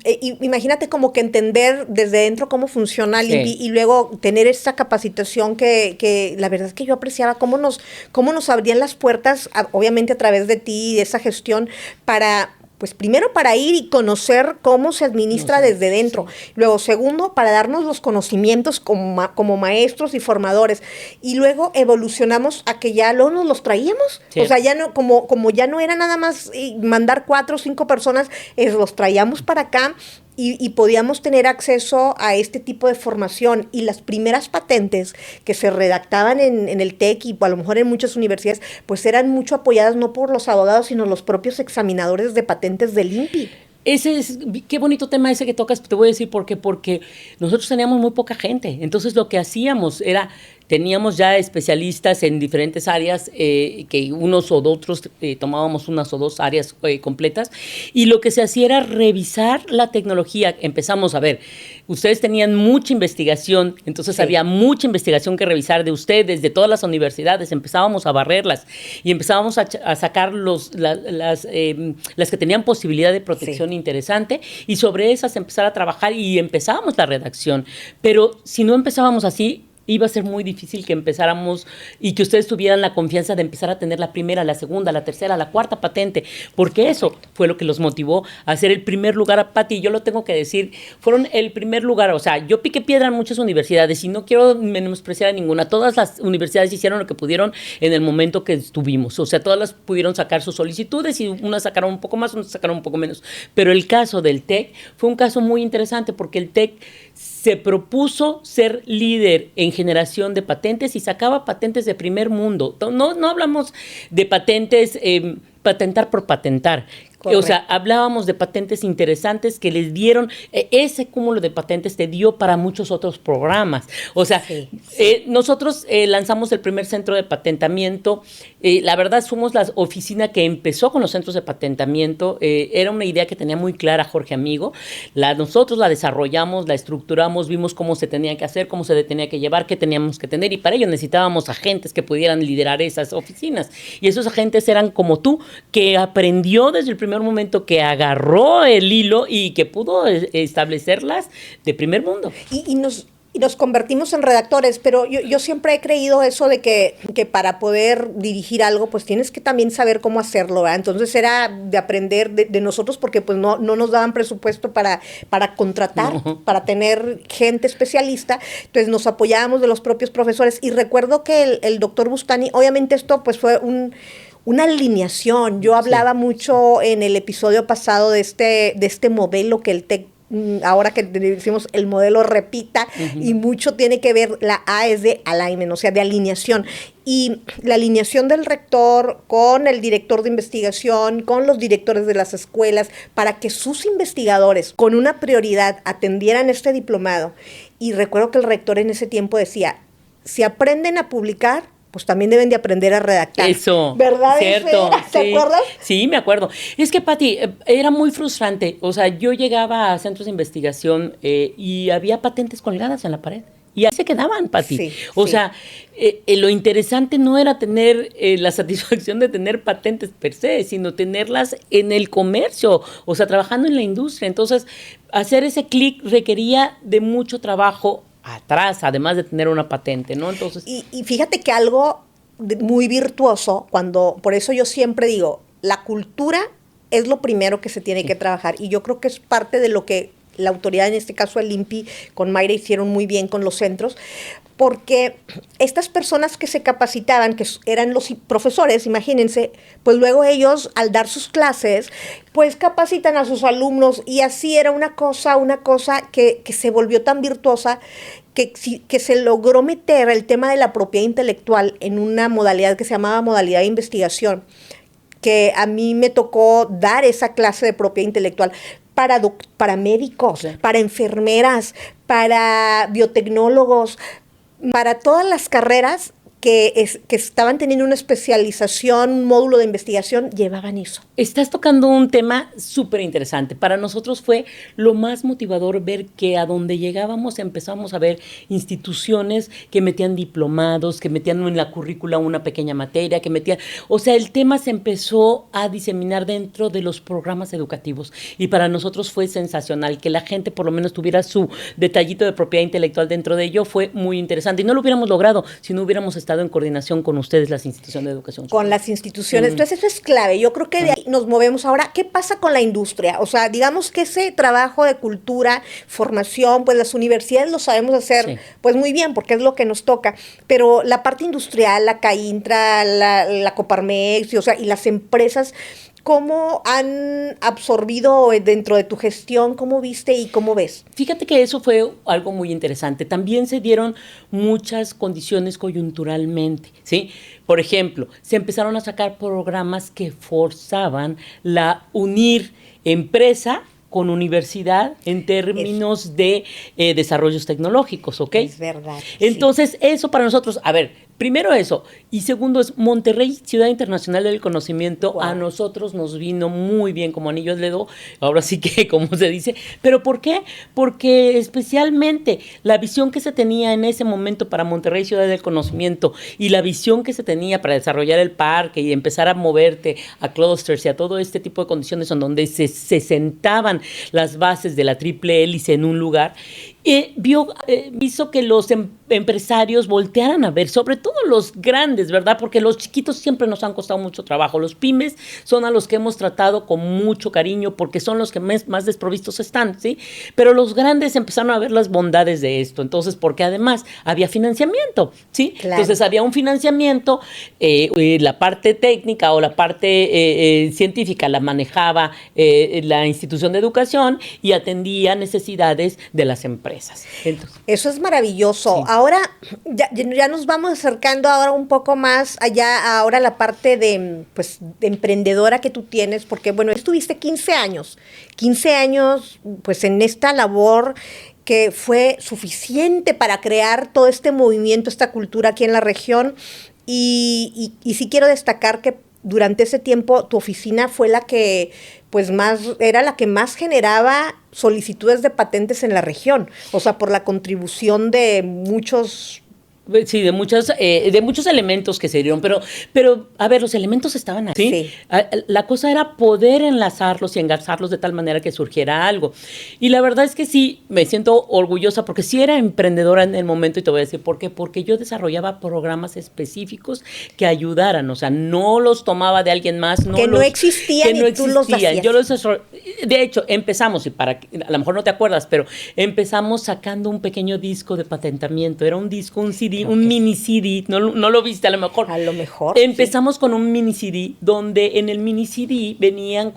imagínate como que entender desde dentro cómo funciona el INPI y luego tener esta capacitación que la verdad es que yo apreciaba cómo nos abrían las puertas, obviamente a través de ti y de esa gestión, para Pues primero para ir y conocer cómo se administra desde dentro. Sí. Luego, segundo, para darnos los conocimientos como maestros y formadores. Y luego evolucionamos a que ya luego nos los traíamos. Sí. O sea, ya no, como ya no era nada más mandar 4 o 5 personas, los traíamos para acá. Y podíamos tener acceso a este tipo de formación. Y las primeras patentes que se redactaban en el TEC y a lo mejor en muchas universidades, pues eran mucho apoyadas no por los abogados, sino los propios examinadores de patentes del INPI. Qué bonito tema ese que tocas, te voy a decir por qué, porque nosotros teníamos muy poca gente. Entonces lo que hacíamos era, teníamos ya especialistas en diferentes áreas, que unos o otros tomábamos unas o 2 áreas completas, y lo que se hacía era revisar la tecnología. Empezamos a ver, ustedes tenían mucha investigación, entonces sí. Había mucha investigación que revisar de ustedes, de todas las universidades, empezábamos a barrerlas y empezábamos a sacar las que tenían posibilidad de protección sí. Interesante, y sobre esas empezar a trabajar y empezábamos la redacción. Pero si no empezábamos así, iba a ser muy difícil que empezáramos y que ustedes tuvieran la confianza de empezar a tener la primera, la segunda, la tercera, la cuarta patente, porque eso fue lo que los motivó a ser el primer lugar. Pati, yo lo tengo que decir, fueron el primer lugar. O sea, yo piqué piedra en muchas universidades y no quiero menospreciar a ninguna. Todas las universidades hicieron lo que pudieron en el momento que estuvimos. O sea, todas las pudieron sacar sus solicitudes y unas sacaron un poco más, unas sacaron un poco menos. Pero el caso del TEC fue un caso muy interesante porque el TEC se propuso ser líder en generación de patentes y sacaba patentes de primer mundo. No hablamos de patentes, patentar por patentar. Correcto. O sea, hablábamos de patentes interesantes que les dieron, ese cúmulo de patentes te dio para muchos otros programas. O sea, sí. Nosotros lanzamos el primer centro de patentamiento. La verdad, somos la oficina que empezó con los centros de patentamiento. Era una idea que tenía muy clara Jorge Amigo. Nosotros la desarrollamos, la estructuramos, vimos cómo se tenía que hacer, cómo se tenía que llevar, qué teníamos que tener, y para ello necesitábamos agentes que pudieran liderar esas oficinas. Y esos agentes eran como tú, que aprendió desde el primer momento, que agarró el hilo y que pudo establecerlas de primer mundo. Y nos convertimos en redactores, pero yo siempre he creído eso de que para poder dirigir algo, pues tienes que también saber cómo hacerlo, ¿verdad? Entonces era de aprender de nosotros, porque pues no nos daban presupuesto para contratar, no. Para tener gente especialista, entonces nos apoyábamos de los propios profesores. Y recuerdo que el doctor Bustani, obviamente esto pues fue una alineación. Yo hablaba sí. mucho en el episodio pasado de este modelo que el TEC, ahora que decimos el modelo repita, uh-huh. Y mucho tiene que ver, la A es de alignment, o sea, de alineación. Y la alineación del rector con el director de investigación, con los directores de las escuelas, para que sus investigadores con una prioridad atendieran este diplomado. Y recuerdo que el rector en ese tiempo decía, si aprenden a publicar, pues también deben de aprender a redactar. Eso, ¿verdad? Cierto. ¿Te acuerdas? Sí, me acuerdo. Es que, Pati, era muy frustrante. O sea, yo llegaba a centros de investigación y había patentes colgadas en la pared. Y ahí se quedaban, Pati. Sí, o sea, lo interesante no era tener la satisfacción de tener patentes per se, sino tenerlas en el comercio, o sea, trabajando en la industria. Entonces, hacer ese clic requería de mucho trabajo atrás, además de tener una patente, ¿no? Entonces, y fíjate que algo muy virtuoso, por eso yo siempre digo, la cultura es lo primero que se tiene que trabajar, y yo creo que es parte de lo que la autoridad, en este caso el INPI, con Mayra hicieron muy bien con los centros, porque estas personas que se capacitaban, que eran los profesores, imagínense, pues luego ellos, al dar sus clases, pues capacitan a sus alumnos, y así era una cosa que se volvió tan virtuosa, que se logró meter el tema de la propiedad intelectual en una modalidad que se llamaba modalidad de investigación, que a mí me tocó dar esa clase de propiedad intelectual para médicos, sí. Para enfermeras, para biotecnólogos, para todas las carreras que estaban teniendo una especialización, un módulo de investigación, llevaban eso. Estás tocando un tema súper interesante. Para nosotros fue lo más motivador ver que a donde llegábamos empezamos a ver instituciones que metían diplomados, que metían en la currícula una pequeña materia, o sea, el tema se empezó a diseminar dentro de los programas educativos, y para nosotros fue sensacional que la gente por lo menos tuviera su detallito de propiedad intelectual dentro de ello. Fue muy interesante, y no lo hubiéramos logrado si no hubiéramos estado en coordinación con ustedes, las instituciones de educación. Con las instituciones. Entonces, eso es clave. Yo creo que de ahí nos movemos. Ahora, ¿qué pasa con la industria? O sea, digamos que ese trabajo de cultura, formación, pues las universidades lo sabemos hacer pues muy bien, porque es lo que nos toca. Pero la parte industrial, la CAINTRA, la Coparmex, y las empresas, ¿cómo han absorbido dentro de tu gestión? ¿Cómo viste y cómo ves? Fíjate que eso fue algo muy interesante. También se dieron muchas condiciones coyunturalmente, ¿sí? Por ejemplo, se empezaron a sacar programas que forzaban unir empresa con universidad en términos de desarrollos tecnológicos, ¿ok? Es verdad. Entonces, eso para nosotros, a ver, primero eso, y segundo es Monterrey, Ciudad Internacional del Conocimiento. Wow. A nosotros nos vino muy bien como anillo al dedo, ahora sí que como se dice, pero ¿por qué? Porque especialmente la visión que se tenía en ese momento para Monterrey, Ciudad del Conocimiento, y la visión que se tenía para desarrollar el parque y empezar a moverte a clusters y a todo este tipo de condiciones en donde se sentaban las bases de la triple hélice en un lugar, hizo que los empresarios voltearan a ver, sobre todo los grandes, ¿verdad? Porque los chiquitos siempre nos han costado mucho trabajo. Los pymes son a los que hemos tratado con mucho cariño porque son los que más desprovistos están, ¿sí? Pero los grandes empezaron a ver las bondades de esto. Entonces, porque además había financiamiento, ¿sí? Claro. Entonces, había un financiamiento, la parte técnica o la parte científica la manejaba la institución de educación y atendía necesidades de las empresas. Entonces, eso es maravilloso. Sí. Ahora ya nos vamos acercando ahora un poco más allá, ahora la parte de emprendedora que tú tienes, porque bueno, estuviste 15 años pues en esta labor que fue suficiente para crear todo este movimiento, esta cultura aquí en la región, y sí quiero destacar que durante ese tiempo tu oficina fue la que era la que más generaba solicitudes de patentes en la región, o sea, por la contribución de muchos... Sí, de muchos elementos que se dieron, pero a ver, los elementos estaban ahí. ¿Sí? La cosa era poder enlazarlos y engarzarlos de tal manera que surgiera algo. Y la verdad es que sí, me siento orgullosa porque sí era emprendedora en el momento, y te voy a decir por qué. Porque yo desarrollaba programas específicos que ayudaran, o sea, no los tomaba de alguien más. No existían y tú los hacías. Yo los de hecho, empezamos, y a lo mejor no te acuerdas, pero empezamos sacando un pequeño disco de patentamiento. Era un disco, un CD, un mini CD, no lo viste a lo mejor. A lo mejor. Empezamos con un mini CD, donde en el mini CD venían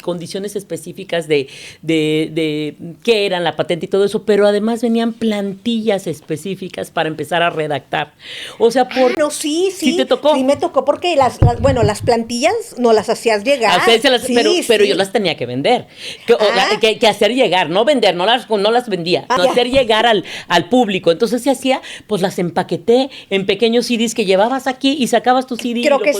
condiciones específicas de qué eran la patente y todo eso, pero además venían plantillas específicas para empezar a redactar. O sea, sí te tocó. Sí me tocó porque las plantillas no las hacías llegar. Pero yo las tenía que vender. Que hacer llegar, no vender, no las vendía, hacer llegar al público. Entonces se hacía, pues las empaqueté en pequeños CDs que llevabas aquí y sacabas tu CD. Creo que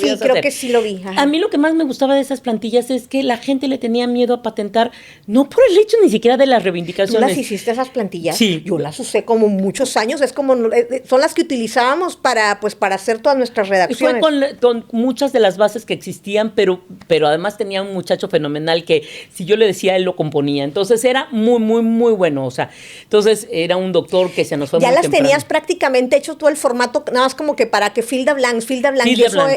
sí lo vi. Ajá. A mí lo que más me gustaba de esas plantillas es que la gente le tenía miedo a patentar, no por el hecho ni siquiera de las reivindicaciones. ¿Tú las hiciste esas plantillas? Sí. Yo las usé como muchos años, son las que utilizábamos para hacer todas nuestras redacciones. Fue con muchas de las bases que existían, pero además tenía un muchacho fenomenal que si yo le decía, él lo componía. Entonces era muy, muy, muy bueno. O sea, entonces era un doctor que se nos fue muy temprano. Ya las tenías prácticamente hecho todo el formato, nada más como que para que fill the blanks,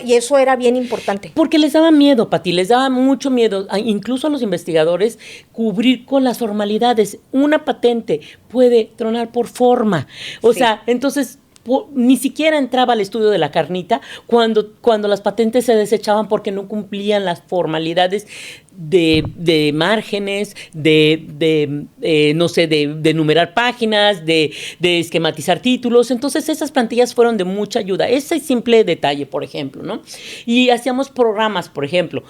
y eso era bien importante. Porque les daba miedo, Pati, les daba mucho miedo, incluso a los investigadores, cubrir con las formalidades. Una patente puede tronar por forma. O sea, entonces ni siquiera entraba al estudio de la carnita cuando las patentes se desechaban porque no cumplían las formalidades de márgenes, de numerar páginas, de esquematizar títulos. Entonces esas plantillas fueron de mucha ayuda. Ese simple detalle, por ejemplo, ¿no? Y hacíamos programas, por ejemplo,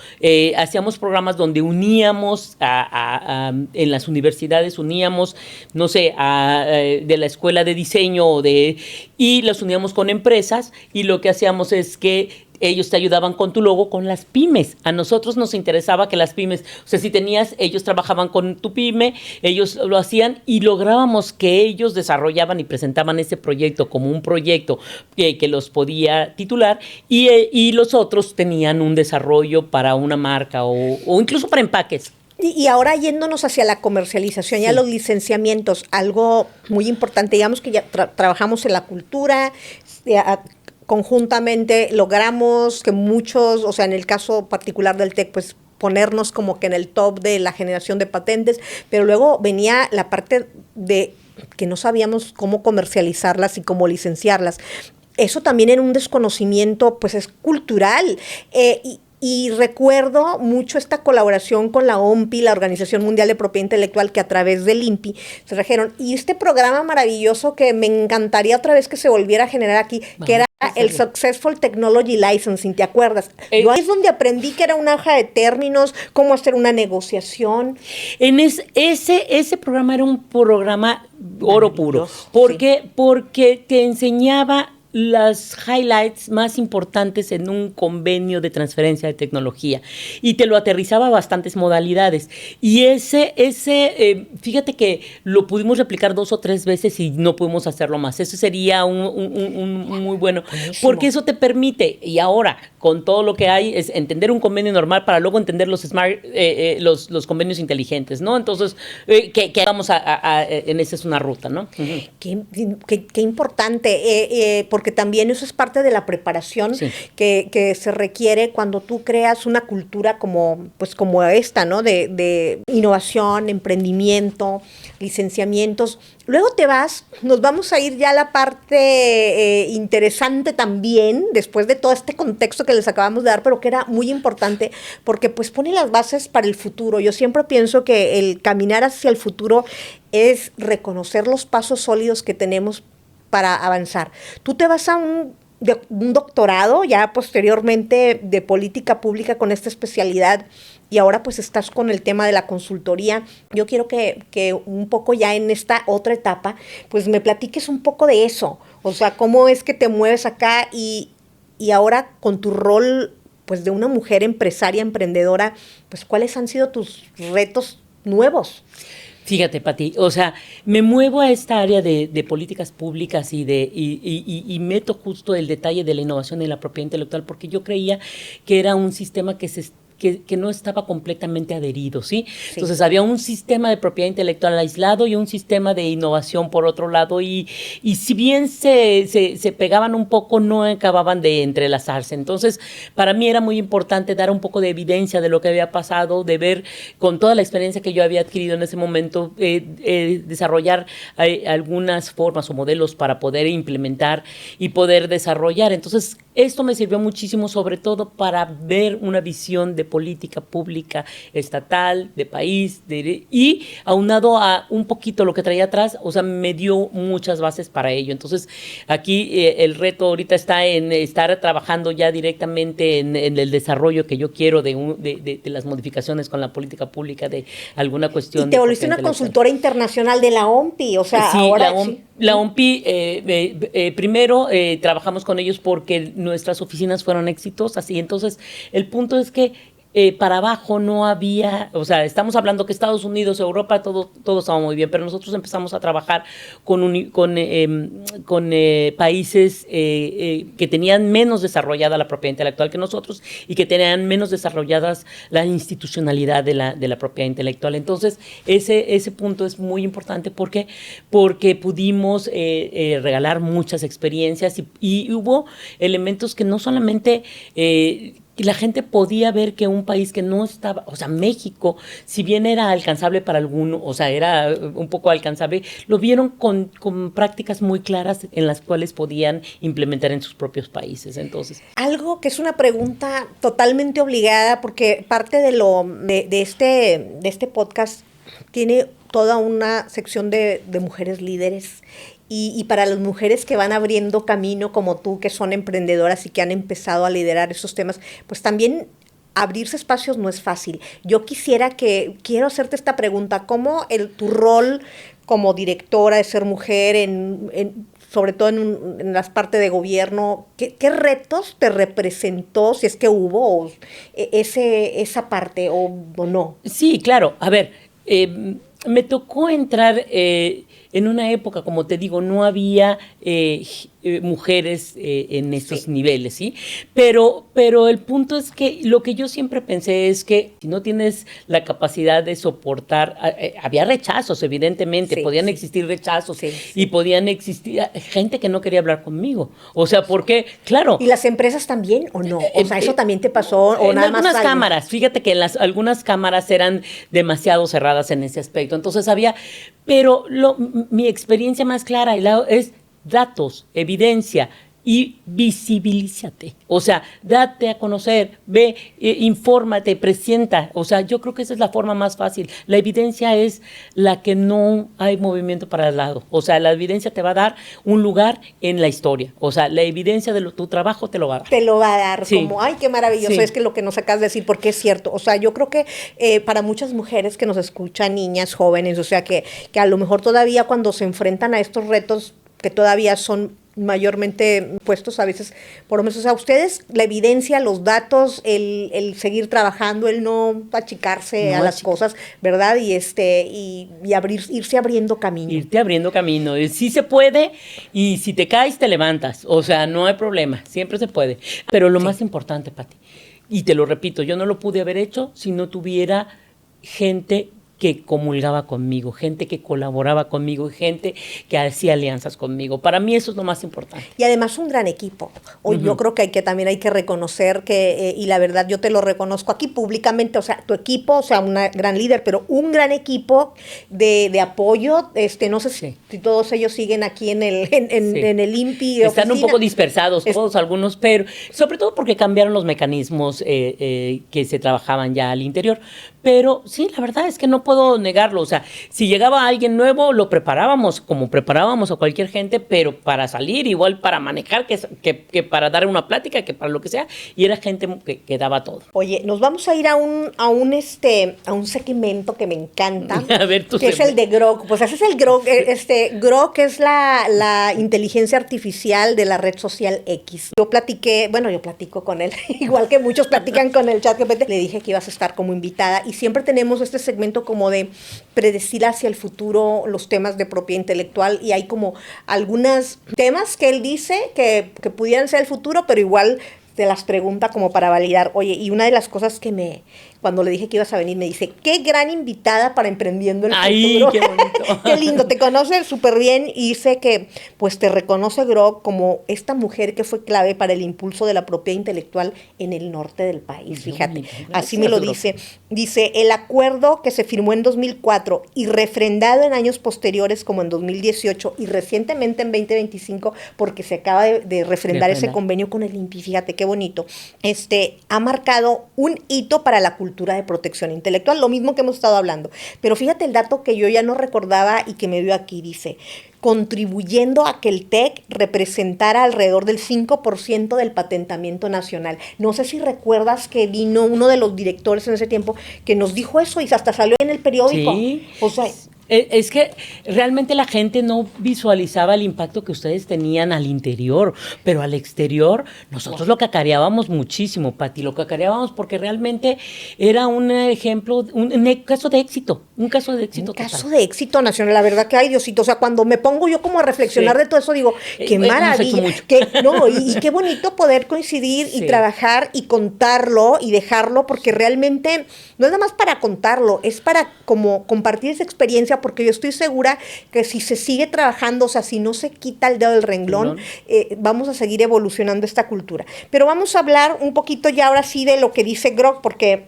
donde uníamos en las universidades, no sé, de la escuela de diseño y los uníamos con empresas, y lo que hacíamos es que ellos te ayudaban con tu logo, con las pymes. A nosotros nos interesaba que las pymes, o sea, si ellos trabajaban con tu pyme, ellos lo hacían y lográbamos que ellos desarrollaban y presentaban ese proyecto como un proyecto que los podía titular, y los otros tenían un desarrollo para una marca o incluso para empaques. Y ahora yéndonos hacia la comercialización, ya los licenciamientos, algo muy importante, digamos que ya trabajamos en la cultura, conjuntamente logramos que muchos, o sea, en el caso particular del TEC, pues ponernos como que en el top de la generación de patentes, pero luego venía la parte de que no sabíamos cómo comercializarlas y cómo licenciarlas. Eso también era un desconocimiento, pues es cultural. Y recuerdo mucho esta colaboración con la OMPI, la Organización Mundial de Propiedad Intelectual, que a través del INPI se trajeron. Y este programa maravilloso que me encantaría otra vez que se volviera a generar aquí, que era el Successful Technology Licensing, ¿te acuerdas? Yo ahí es donde aprendí que era una hoja de términos, cómo hacer una negociación. Ese programa era un programa oro puro. Porque te enseñaba las highlights más importantes en un convenio de transferencia de tecnología y te lo aterrizaba a bastantes modalidades. Y fíjate que lo pudimos replicar 2 o 3 veces y no pudimos hacerlo más. Eso sería un muy bueno, porque eso te permite, y ahora con todo lo que hay, es entender un convenio normal para luego entender los los convenios inteligentes, ¿no? Entonces, que vamos en esa es una ruta, ¿no? Qué importante, porque también eso es parte de la preparación que se requiere cuando tú creas una cultura como esta, ¿no? De innovación, emprendimiento, licenciamientos. Luego nos vamos a ir ya a la parte interesante también, después de todo este contexto que les acabamos de dar, pero que era muy importante, porque pues pone las bases para el futuro. Yo siempre pienso que el caminar hacia el futuro es reconocer los pasos sólidos que tenemos para avanzar. Tú te vas a un doctorado ya posteriormente de política pública con esta especialidad y ahora pues estás con el tema de la consultoría. Yo quiero que un poco ya en esta otra etapa pues me platiques un poco de eso, o sea, cómo es que te mueves acá y ahora con tu rol pues de una mujer empresaria, emprendedora, pues ¿cuáles han sido tus retos nuevos? Fíjate, Pati, o sea, me muevo a esta área de políticas públicas y meto justo el detalle de la innovación y la propiedad intelectual porque yo creía que era un sistema que no estaba completamente adherido, ¿sí? Entonces había un sistema de propiedad intelectual aislado y un sistema de innovación por otro lado y si bien se pegaban un poco, no acababan de entrelazarse. Entonces, para mí era muy importante dar un poco de evidencia de lo que había pasado, de ver con toda la experiencia que yo había adquirido en ese momento, desarrollar algunas formas o modelos para poder implementar y poder desarrollar. Entonces, esto me sirvió muchísimo, sobre todo para ver una visión de política pública estatal, de país, y aunado a un poquito lo que traía atrás, o sea, me dio muchas bases para ello. Entonces, aquí el reto ahorita está en estar trabajando ya directamente en el desarrollo que yo quiero de las modificaciones con la política pública de alguna cuestión. Y te volviste una consultora internacional de la OMPI, o sea, sí, ahora la OMPI, primero trabajamos con ellos porque nuestras oficinas fueron exitosas y entonces el punto es que para abajo no había, o sea, estamos hablando que Estados Unidos, Europa, todo estaba muy bien, pero nosotros empezamos a trabajar con países que tenían menos desarrollada la propiedad intelectual que nosotros y que tenían menos desarrolladas la institucionalidad de la propiedad intelectual. Entonces, ese punto es muy importante porque pudimos regalar muchas experiencias y hubo elementos que no solamente la gente podía ver que un país que no estaba, o sea, México, si bien era alcanzable para alguno, o sea, era un poco alcanzable, lo vieron con prácticas muy claras en las cuales podían implementar en sus propios países. Entonces, algo que es una pregunta totalmente obligada, porque parte de este podcast tiene toda una sección de mujeres líderes. Y para las mujeres que van abriendo camino como tú, que son emprendedoras y que han empezado a liderar esos temas, pues también abrirse espacios no es fácil. Quiero hacerte esta pregunta, ¿cómo tu rol como directora de ser mujer, sobre todo en las partes de gobierno, qué retos te representó, si es que hubo esa parte o no? Sí, claro. A ver, me tocó entrar en una época, como te digo, no había mujeres en estos niveles, ¿sí? Pero el punto es que lo que yo siempre pensé es que si no tienes la capacidad de soportar, había rechazos, evidentemente, podían existir rechazos y podían existir gente que no quería hablar conmigo. O sea, porque, claro. ¿Y las empresas también o no? O sea, ¿eso también te pasó o nada más? En algunas cámaras, fíjate que algunas cámaras eran demasiado cerradas en ese aspecto. Entonces pero mi experiencia más clara es datos, evidencia y visibilízate. O sea, date a conocer, ve, infórmate, presenta. O sea, yo creo que esa es la forma más fácil. La evidencia es la que no hay movimiento para el lado. O sea, la evidencia te va a dar un lugar en la historia. O sea, la evidencia de tu trabajo te lo va a dar. Te lo va a dar, como, ay, qué maravilloso, es que lo que nos acabas de decir, porque es cierto. O sea, yo creo que para muchas mujeres que nos escuchan, niñas, jóvenes, o sea, que a lo mejor todavía cuando se enfrentan a estos retos que todavía son mayormente puestos a veces por hombres, o sea, ustedes, la evidencia, los datos, el seguir trabajando, el no achicarse a las cosas, ¿verdad? Y irse abriendo camino. Irte abriendo camino. Sí se puede, y si te caes, te levantas. O sea, no hay problema, siempre se puede. Pero lo más importante, Pati, y te lo repito, yo no lo pude haber hecho si no tuviera gente que comulgaba conmigo, gente que colaboraba conmigo, gente que hacía alianzas conmigo. Para mí eso es lo más importante. Y además un gran equipo. Hoy yo creo que también hay que reconocer que, y la verdad yo te lo reconozco aquí públicamente, o sea, tu equipo, o sea, una gran líder, pero un gran equipo de apoyo, no sé si todos ellos siguen aquí en el INPI. Están un poco dispersados todos, algunos, pero sobre todo porque cambiaron los mecanismos que se trabajaban ya al interior. Pero sí, la verdad es que no puedo negarlo. O sea, si llegaba alguien nuevo, lo preparábamos como preparábamos a cualquier gente, pero para salir, igual para manejar, que para dar una plática, que para lo que sea, y era gente que daba todo. Oye, nos vamos a ir a un segmento que me encanta, a ver, que es el de Grok. Pues ese es el Grok. Grok es la inteligencia artificial de la red social X. Yo platico con él, igual que muchos platican con el ChatGPT. Le dije que ibas a estar como invitada. Y siempre tenemos este segmento como de predecir hacia el futuro los temas de propiedad intelectual, y hay como algunos temas que él dice que pudieran ser el futuro, pero igual te las pregunta como para validar. Oye, y una de las cosas que cuando le dije que ibas a venir, me dice, qué gran invitada para Emprendiendo el Futuro. ¡Ay, qué bonito! Qué lindo, te conoce súper bien, y dice que pues te reconoce Grok como esta mujer que fue clave para el impulso de la propiedad intelectual en el norte del país. Fíjate, así me lo dice. Dice, el acuerdo que se firmó en 2004 y refrendado en años posteriores como en 2018 y recientemente en 2025, porque se acaba de refrendar ese convenio con el INPI, fíjate qué bonito, ha marcado un hito para la cultura de protección intelectual, lo mismo que hemos estado hablando. Pero fíjate el dato que yo ya no recordaba y que me dio aquí, dice, contribuyendo a que el TEC representara alrededor del 5% del patentamiento nacional. No sé si recuerdas que vino uno de los directores en ese tiempo que nos dijo eso, y hasta salió en el periódico. Sí. O sea, es que realmente la gente no visualizaba el impacto que ustedes tenían al interior, pero al exterior nosotros lo cacareábamos muchísimo, Pati, lo cacareábamos porque realmente era un ejemplo, un caso de éxito, un caso de éxito. Un caso de éxito nacional, la verdad que ay Diosito, o sea, cuando me pongo yo como a reflexionar de todo eso, digo, qué maravilla, y qué bonito poder coincidir y trabajar y contarlo y dejarlo, porque realmente no es nada más para contarlo, es para como compartir esa experiencia, porque yo estoy segura que si se sigue trabajando, o sea, si no se quita el dedo del renglón, vamos a seguir evolucionando esta cultura. Pero vamos a hablar un poquito ya ahora sí de lo que dice Grok, porque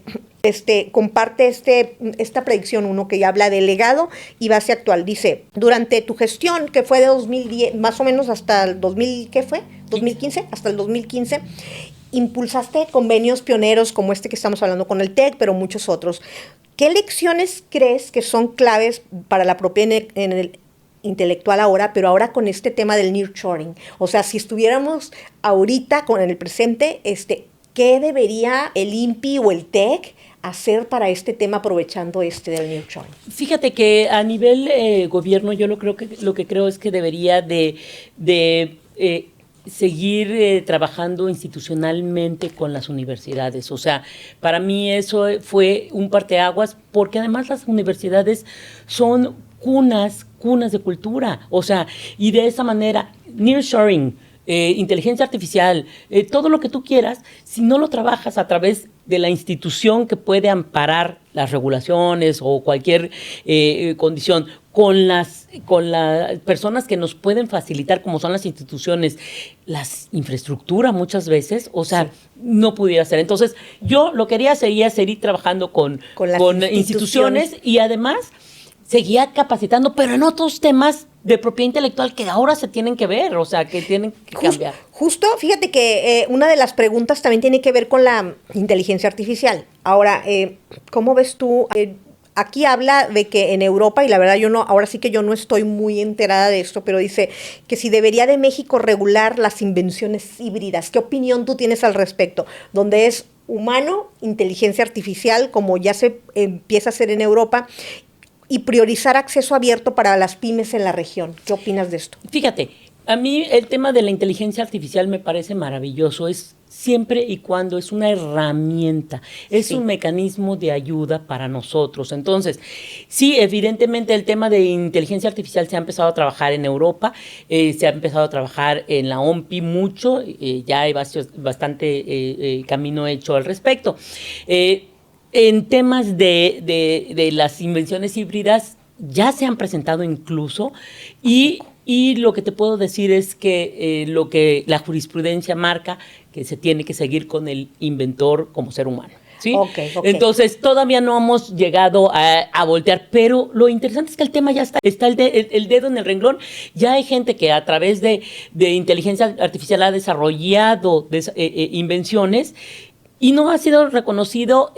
comparte esta predicción, uno que ya habla de legado y base actual. Dice, durante tu gestión, que fue de 2010, más o menos hasta el 2000, ¿qué fue? 2015, hasta el 2015, impulsaste convenios pioneros como este que estamos hablando con el TEC, pero muchos otros. ¿Qué lecciones crees que son claves para la propiedad intelectual ahora, pero ahora con este tema del nearshoring? O sea, si estuviéramos ahorita en el presente, ¿qué debería el INPI o el TEC hacer para este tema aprovechando del nearshoring? Fíjate que a nivel gobierno yo lo que creo es que debería de seguir trabajando institucionalmente con las universidades. O sea, para mí eso fue un parteaguas, porque además las universidades son cunas cunas de cultura. O sea, y de esa manera, nearshoring, inteligencia artificial, todo lo que tú quieras, si no lo trabajas a través de la institución que puede amparar las regulaciones o cualquier condición con las personas que nos pueden facilitar, como son las instituciones, las infraestructura muchas veces, o sea, no pudiera ser. Entonces, yo lo que quería sería seguir trabajando con las instituciones y además seguía capacitando, pero en otros temas de propiedad intelectual que ahora se tienen que ver, o sea, que tienen que cambiar. Justo, fíjate que una de las preguntas también tiene que ver con la inteligencia artificial. Ahora, ¿cómo ves tú? Aquí habla de que en Europa, y la verdad ahora sí que yo no estoy muy enterada de esto, pero dice que si debería de México regular las invenciones híbridas. ¿Qué opinión tú tienes al respecto? Donde es humano, inteligencia artificial, como ya se empieza a hacer en Europa, y priorizar acceso abierto para las pymes en la región. ¿Qué opinas de esto? Fíjate, a mí el tema de la inteligencia artificial me parece maravilloso, es siempre y cuando es una herramienta, es un mecanismo de ayuda para nosotros. Entonces, sí, evidentemente el tema de inteligencia artificial se ha empezado a trabajar en Europa, se ha empezado a trabajar en la OMPI mucho, ya hay bastante camino hecho al respecto. En temas de las invenciones híbridas ya se han presentado incluso y lo que te puedo decir es que lo que la jurisprudencia marca que se tiene que seguir con el inventor como ser humano. ¿Sí? Okay. Entonces, todavía no hemos llegado a voltear, pero lo interesante es que el tema ya está el dedo en el renglón. Ya hay gente que a través de inteligencia artificial ha desarrollado invenciones y no ha sido reconocido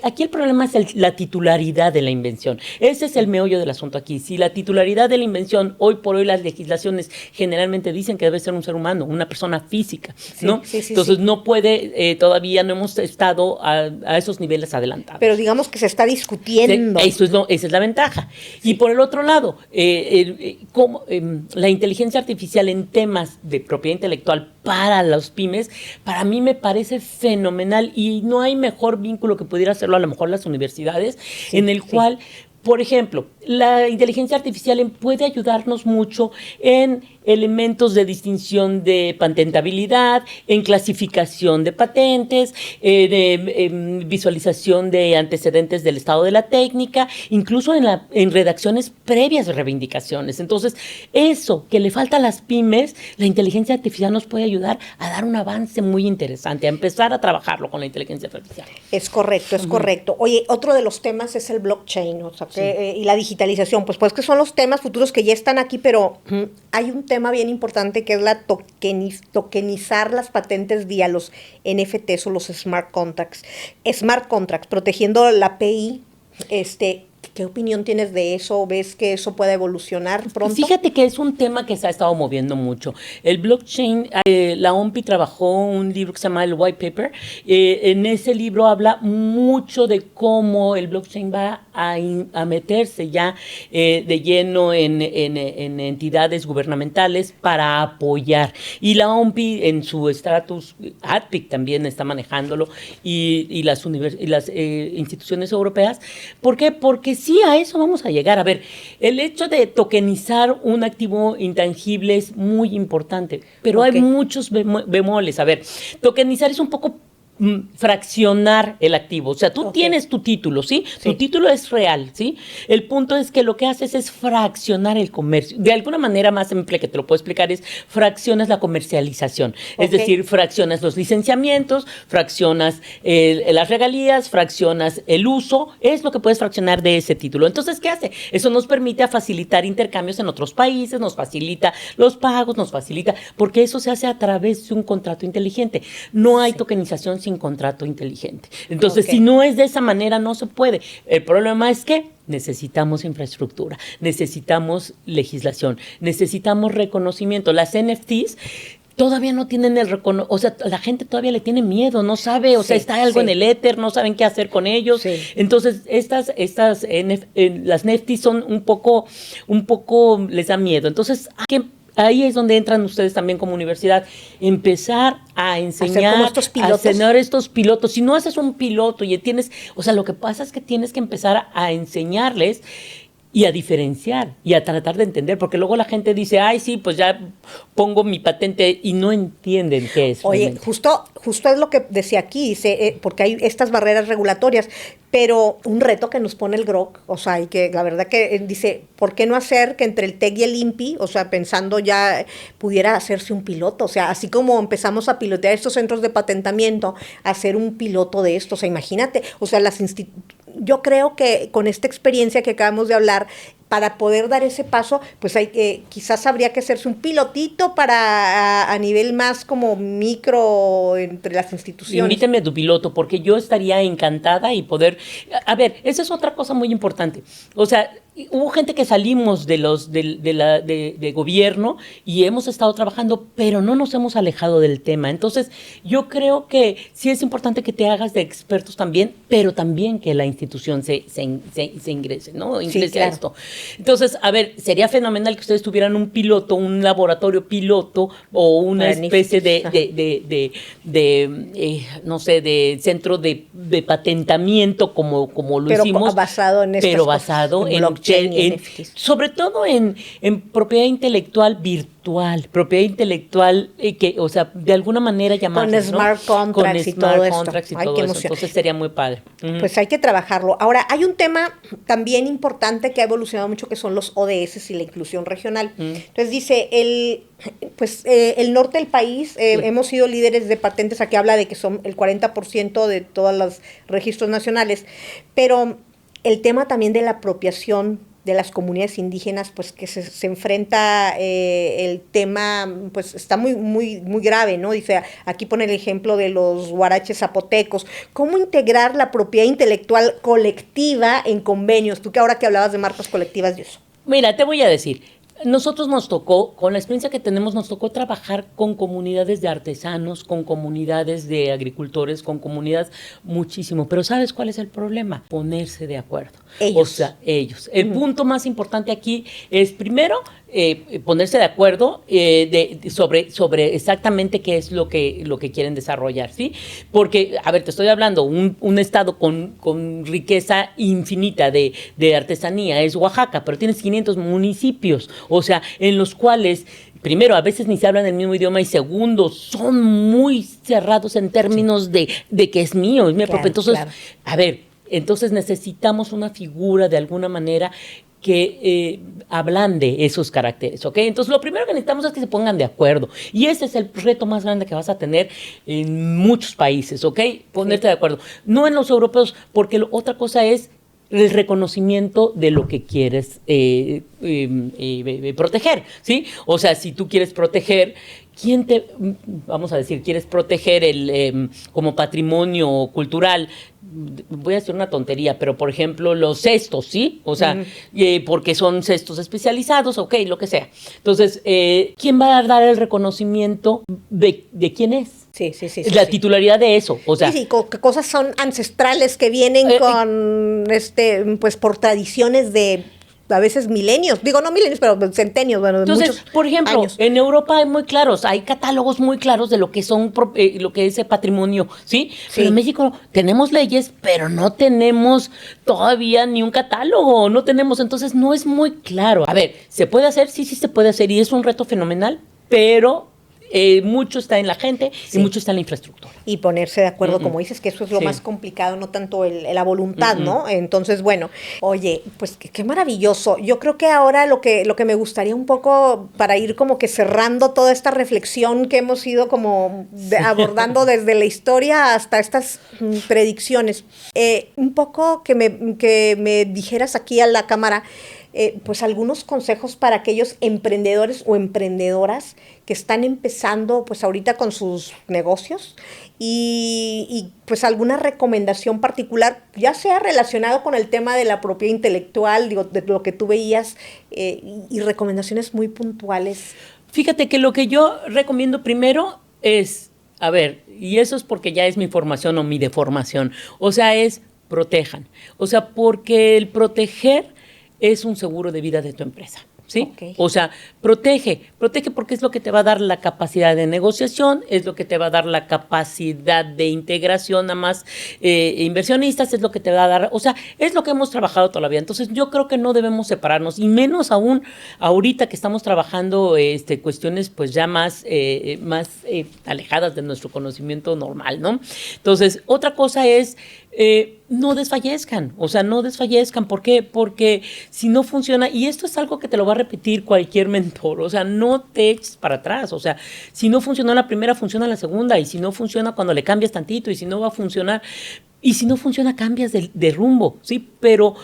aquí el problema es la titularidad de la invención. Ese es el meollo del asunto aquí. Si la titularidad de la invención, hoy por hoy las legislaciones generalmente dicen que debe ser un ser humano, una persona física, ¿no? Entonces no puede, todavía no hemos estado a esos niveles adelantados. Pero digamos que se está discutiendo. Esa es la ventaja. Y por el otro lado, la inteligencia artificial en temas de propiedad intelectual para los pymes, para mí me parece fenomenal y no hay mejor vínculo que pudiera hacerlo a lo mejor las universidades, en el cual, por ejemplo, la inteligencia artificial puede ayudarnos mucho en elementos de distinción de patentabilidad, en clasificación de patentes, en visualización de antecedentes del estado de la técnica, incluso en redacciones previas de reivindicaciones. Entonces, eso que le falta a las pymes, la inteligencia artificial nos puede ayudar a dar un avance muy interesante, a empezar a trabajarlo con la inteligencia artificial. Es correcto, es correcto. Oye, otro de los temas es el blockchain, o sea, y la digitalización, pues que son los temas futuros que ya están aquí, pero hay un tema bien importante que es la tokenizar las patentes vía los NFTs o los smart contracts, protegiendo la API. ¿Qué opinión tienes de eso? ¿Ves que eso puede evolucionar pronto? Fíjate que es un tema que se ha estado moviendo mucho. El blockchain, la OMPI trabajó un libro que se llama el White Paper. En ese libro habla mucho de cómo el blockchain va a meterse ya de lleno en entidades gubernamentales para apoyar. Y la OMPI en su estatus, ADPIC también está manejándolo y las instituciones europeas. ¿Por qué? Porque sí, a eso vamos a llegar. A ver, el hecho de tokenizar un activo intangible es muy importante, pero hay muchos bemoles. A ver, tokenizar es un poco fraccionar el activo. O sea, tú tienes tu título, ¿sí? Tu título es real, ¿sí? El punto es que lo que haces es fraccionar el comercio. De alguna manera más simple que te lo puedo explicar es fraccionas la comercialización. Es decir, fraccionas los licenciamientos, fraccionas las regalías, fraccionas el uso. Es lo que puedes fraccionar de ese título. Entonces, ¿qué hace? Eso nos permite facilitar intercambios en otros países, nos facilita los pagos, nos facilita, porque eso se hace a través de un contrato inteligente. No hay tokenización sin contrato inteligente. Entonces, si no es de esa manera, no se puede. El problema es que necesitamos infraestructura, necesitamos legislación, necesitamos reconocimiento. Las NFTs todavía no tienen el reconocimiento, o sea, la gente todavía le tiene miedo, no sabe, o sea, está algo en el éter, no saben qué hacer con ellos. Entonces, las NFTs son un poco les da miedo. Entonces, ahí es donde entran ustedes también como universidad, empezar a enseñar, a enseñar estos pilotos. Si no haces un piloto y tienes, o sea, lo que pasa es que tienes que empezar a enseñarles y a diferenciar y a tratar de entender, porque luego la gente dice, ay, sí, pues ya pongo mi patente y no entienden qué es. Oye, justo es lo que decía aquí, dice, porque hay estas barreras regulatorias, pero un reto que nos pone el GROC, o sea, y que la verdad que dice, ¿por qué no hacer que entre el TEC y el INPI, o sea, pensando ya, pudiera hacerse un piloto? O sea, así como empezamos a pilotear estos centros de patentamiento, hacer un piloto de esto, o sea, imagínate, o sea, yo creo que con esta experiencia que acabamos de hablar, para poder dar ese paso, pues quizás habría que hacerse un pilotito para a nivel más como micro entre las instituciones. Invítame a tu piloto, porque yo estaría encantada y poder... A ver, esa es otra cosa muy importante. O sea, hubo gente que salimos de gobierno y hemos estado trabajando, pero no nos hemos alejado del tema. Entonces, yo creo que sí es importante que te hagas de expertos también, pero también que la institución se ingrese, ¿no? Ingrese sí, claro. a esto. Entonces, a ver, sería fenomenal que ustedes tuvieran un piloto, un laboratorio piloto o una especie no sé, de centro de patentamiento como lo hicimos. Basado en pero basado en blockchain, sobre todo en propiedad intelectual virtual, propiedad intelectual que, o sea, de alguna manera llamarlo, con smart contracts y todo esto. Ay, qué emoción. Entonces sería muy padre. Pues hay que trabajarlo. Ahora, hay un tema también importante que ha evolucionado mucho, que son los ODS y la inclusión regional. Entonces dice, el norte del país, hemos sido líderes de patentes, aquí habla de que son el 40% de todos los registros nacionales, pero el tema también de la apropiación de las comunidades indígenas, pues que se enfrenta el tema, pues está muy, muy, muy grave, ¿no? Dice, aquí pone el ejemplo de los huaraches zapotecos. ¿Cómo integrar la propiedad intelectual colectiva en convenios? Tú que ahora que hablabas de marcas colectivas y eso. Mira, te voy a decir, nosotros nos tocó, con la experiencia que tenemos, nos tocó trabajar con comunidades de artesanos, con comunidades de agricultores, con comunidades muchísimo. Pero ¿sabes cuál es el problema? Ponerse de acuerdo. Ellos. O sea, ellos. El punto más importante aquí es, primero, ponerse de acuerdo sobre exactamente qué es lo que quieren desarrollar, ¿sí? Porque, a ver, te estoy hablando, un estado con riqueza infinita de artesanía es Oaxaca, pero tienes 500 municipios, o sea, en los cuales, primero, a veces ni se hablan el mismo idioma, y segundo, son muy cerrados en términos de que es mío, es mi propio. Entonces, a ver, entonces necesitamos una figura de alguna manera que ablande esos caracteres, ¿ok? Entonces, lo primero que necesitamos es que se pongan de acuerdo. Y ese es el reto más grande que vas a tener en muchos países, ¿ok? Ponerte de acuerdo. No en los europeos, porque otra cosa es el reconocimiento de lo que quieres proteger, ¿sí? O sea, si tú quieres proteger... vamos a decir, quieres proteger como patrimonio cultural, voy a hacer una tontería, pero por ejemplo los cestos, ¿sí? O sea, porque son cestos especializados, ok, lo que sea. Entonces, ¿quién va a dar el reconocimiento de quién es? Sí. La titularidad de eso, o sea. Sí, cosas son ancestrales que vienen con, pues por tradiciones de a veces milenios, digo no milenios, pero centenios, bueno, entonces, muchos por ejemplo, años. En Europa hay muy claros, hay catálogos muy claros de lo que son lo que es ese patrimonio, ¿sí? Pero en México tenemos leyes, pero no tenemos todavía ni un catálogo, no tenemos, entonces no es muy claro. A ver, ¿se puede hacer? Sí se puede hacer y es un reto fenomenal, pero mucho está en la gente y mucho está en la infraestructura. Y ponerse de acuerdo, como dices, que eso es lo más complicado, no tanto la voluntad, ¿no? Entonces, bueno, oye, pues qué maravilloso. Yo creo que ahora lo que me gustaría un poco, para ir como que cerrando toda esta reflexión que hemos ido como abordando desde la historia hasta estas predicciones, un poco que me dijeras aquí a la cámara, pues algunos consejos para aquellos emprendedores o emprendedoras que están empezando pues ahorita con sus negocios y pues alguna recomendación particular, ya sea relacionado con el tema de la propiedad intelectual, digo, de lo que tú veías, y recomendaciones muy puntuales. Fíjate que lo que yo recomiendo primero es, a ver, y eso es porque ya es mi formación o mi deformación, o sea, es protejan, o sea, porque el proteger es un seguro de vida de tu empresa. ¿sí? Ok. O sea, protege porque es lo que te va a dar la capacidad de negociación, es lo que te va a dar la capacidad de integración a más inversionistas, es lo que te va a dar, o sea, es lo que hemos trabajado toda la vida. Entonces, yo creo que no debemos separarnos, y menos aún ahorita que estamos trabajando cuestiones pues ya más alejadas de nuestro conocimiento normal, ¿no? Entonces, otra cosa es no desfallezcan, o sea, no desfallezcan. ¿Por qué? Porque si no funciona, y esto es algo que te lo va a repetir cualquier mentor, o sea, no te eches para atrás, o sea, si no funcionó la primera, funciona la segunda, y si no funciona cuando le cambias tantito, y si no va a funcionar, y si no funciona, cambias de rumbo, ¿sí? Pero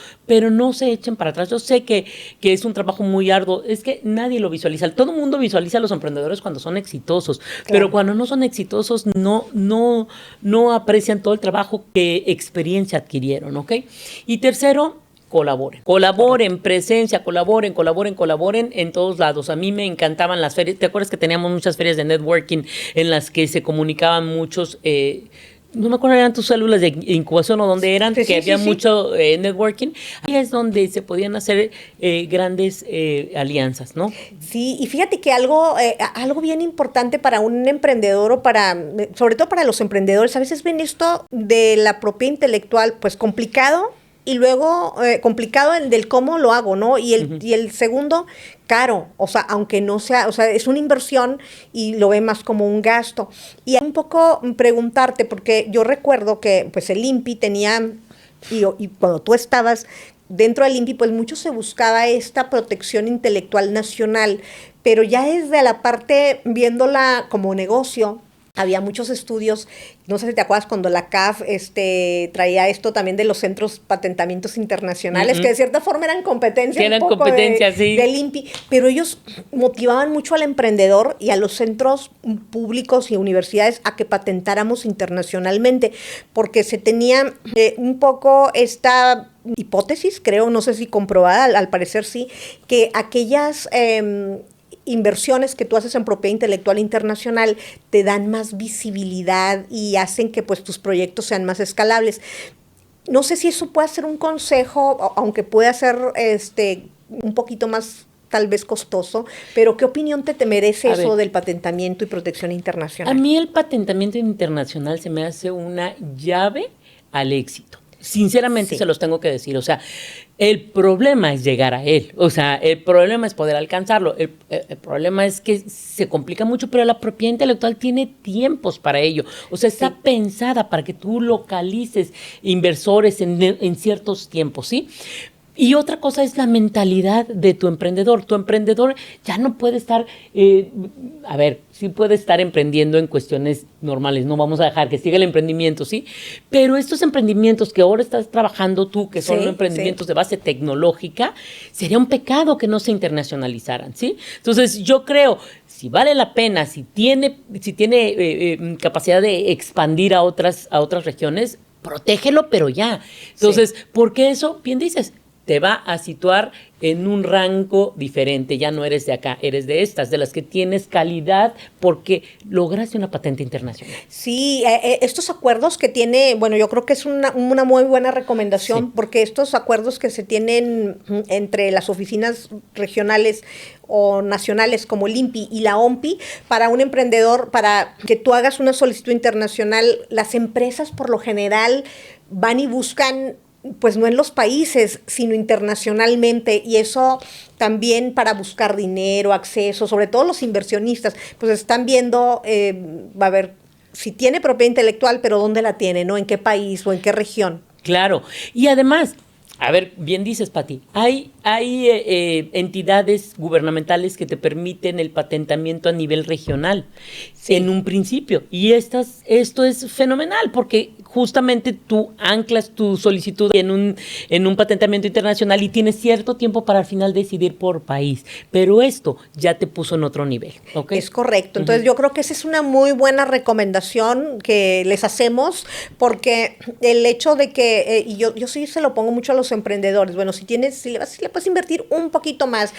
no se echen para atrás. Yo sé que es un trabajo muy arduo, es que nadie lo visualiza. Todo el mundo visualiza a los emprendedores cuando son exitosos, claro, pero cuando no son exitosos no aprecian todo el trabajo que experiencia adquirieron, ¿ok? Y tercero, colaboren, presencia, colaboren en todos lados. A mí me encantaban las ferias. ¿Te acuerdas que teníamos muchas ferias de networking en las que se comunicaban muchos? No me acuerdo, eran tus células de incubación o donde eran, que había mucho networking. Ahí es donde se podían hacer grandes alianzas, ¿no? Sí, y fíjate que algo bien importante para un emprendedor o sobre todo para los emprendedores, a veces ven esto de la propiedad intelectual, pues complicado, y luego complicado del cómo lo hago, ¿no? Y el segundo, caro, o sea, aunque no sea, o sea, es una inversión y lo ve más como un gasto. Y un poco preguntarte, porque yo recuerdo que pues el INPI tenía, y cuando tú estabas dentro del INPI, pues mucho se buscaba esta protección intelectual nacional, pero ya desde la parte, viéndola como negocio, había muchos estudios, no sé si te acuerdas cuando la CAF traía esto también de los centros patentamientos internacionales, que de cierta forma eran competencia, sí, del INPI, pero ellos motivaban mucho al emprendedor y a los centros públicos y universidades a que patentáramos internacionalmente, porque se tenía un poco esta hipótesis, creo, no sé si comprobada, al parecer sí, que aquellas inversiones que tú haces en propiedad intelectual internacional te dan más visibilidad y hacen que pues tus proyectos sean más escalables. No sé si eso puede ser un consejo, aunque pueda ser un poquito más tal vez costoso, pero ¿qué opinión te merece eso del patentamiento y protección internacional? A mí el patentamiento internacional se me hace una llave al éxito. Sinceramente se los tengo que decir, o sea, el problema es llegar a él, o sea, el problema es poder alcanzarlo, el problema es que se complica mucho, pero la propiedad intelectual tiene tiempos para ello, o sea, está pensada para que tú localices inversores en ciertos tiempos, ¿sí? Y otra cosa es la mentalidad de tu emprendedor. Tu emprendedor ya no puede estar, sí puede estar emprendiendo en cuestiones normales, no vamos a dejar que siga el emprendimiento, ¿sí? Pero estos emprendimientos que ahora estás trabajando tú, que son emprendimientos de base tecnológica, sería un pecado que no se internacionalizaran, ¿sí? Entonces, yo creo, si vale la pena, si tiene capacidad de expandir a otras regiones, protégelo, pero ya. Entonces, porque eso, bien dices, te va a situar en un rango diferente. Ya no eres de acá, eres de estas, de las que tienes calidad porque lograste una patente internacional. Sí, estos acuerdos que tiene, bueno, yo creo que es una muy buena recomendación, porque estos acuerdos que se tienen entre las oficinas regionales o nacionales como el INPI y la OMPI, para un emprendedor, para que tú hagas una solicitud internacional, las empresas por lo general van y buscan pues no en los países, sino internacionalmente, y eso también para buscar dinero, acceso, sobre todo los inversionistas, pues están viendo, va a ver, si tiene propiedad intelectual, pero ¿dónde la tiene, no? ¿En qué país o en qué región? Claro, y además, a ver, bien dices, Pati, hay entidades gubernamentales que te permiten el patentamiento a nivel regional, en un principio, y esto es fenomenal, porque justamente tú anclas tu solicitud en un patentamiento internacional y tienes cierto tiempo para al final decidir por país, pero esto ya te puso en otro nivel, ¿ok? Es correcto, entonces yo creo que esa es una muy buena recomendación que les hacemos, porque el hecho de que, y yo sí se lo pongo mucho a los emprendedores, bueno, si le puedes invertir un poquito más,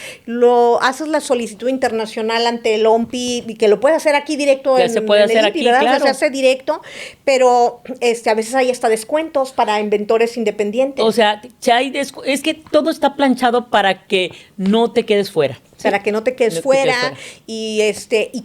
haces la solicitud internacional ante el OMPI, y que lo puedes hacer aquí directo ya se puede hacer aquí, ¿verdad? claro. O sea, se hace directo, pero a veces hay hasta descuentos para inventores independientes. O sea, es que todo está planchado para que no te quedes fuera. Para que no te quedes fuera y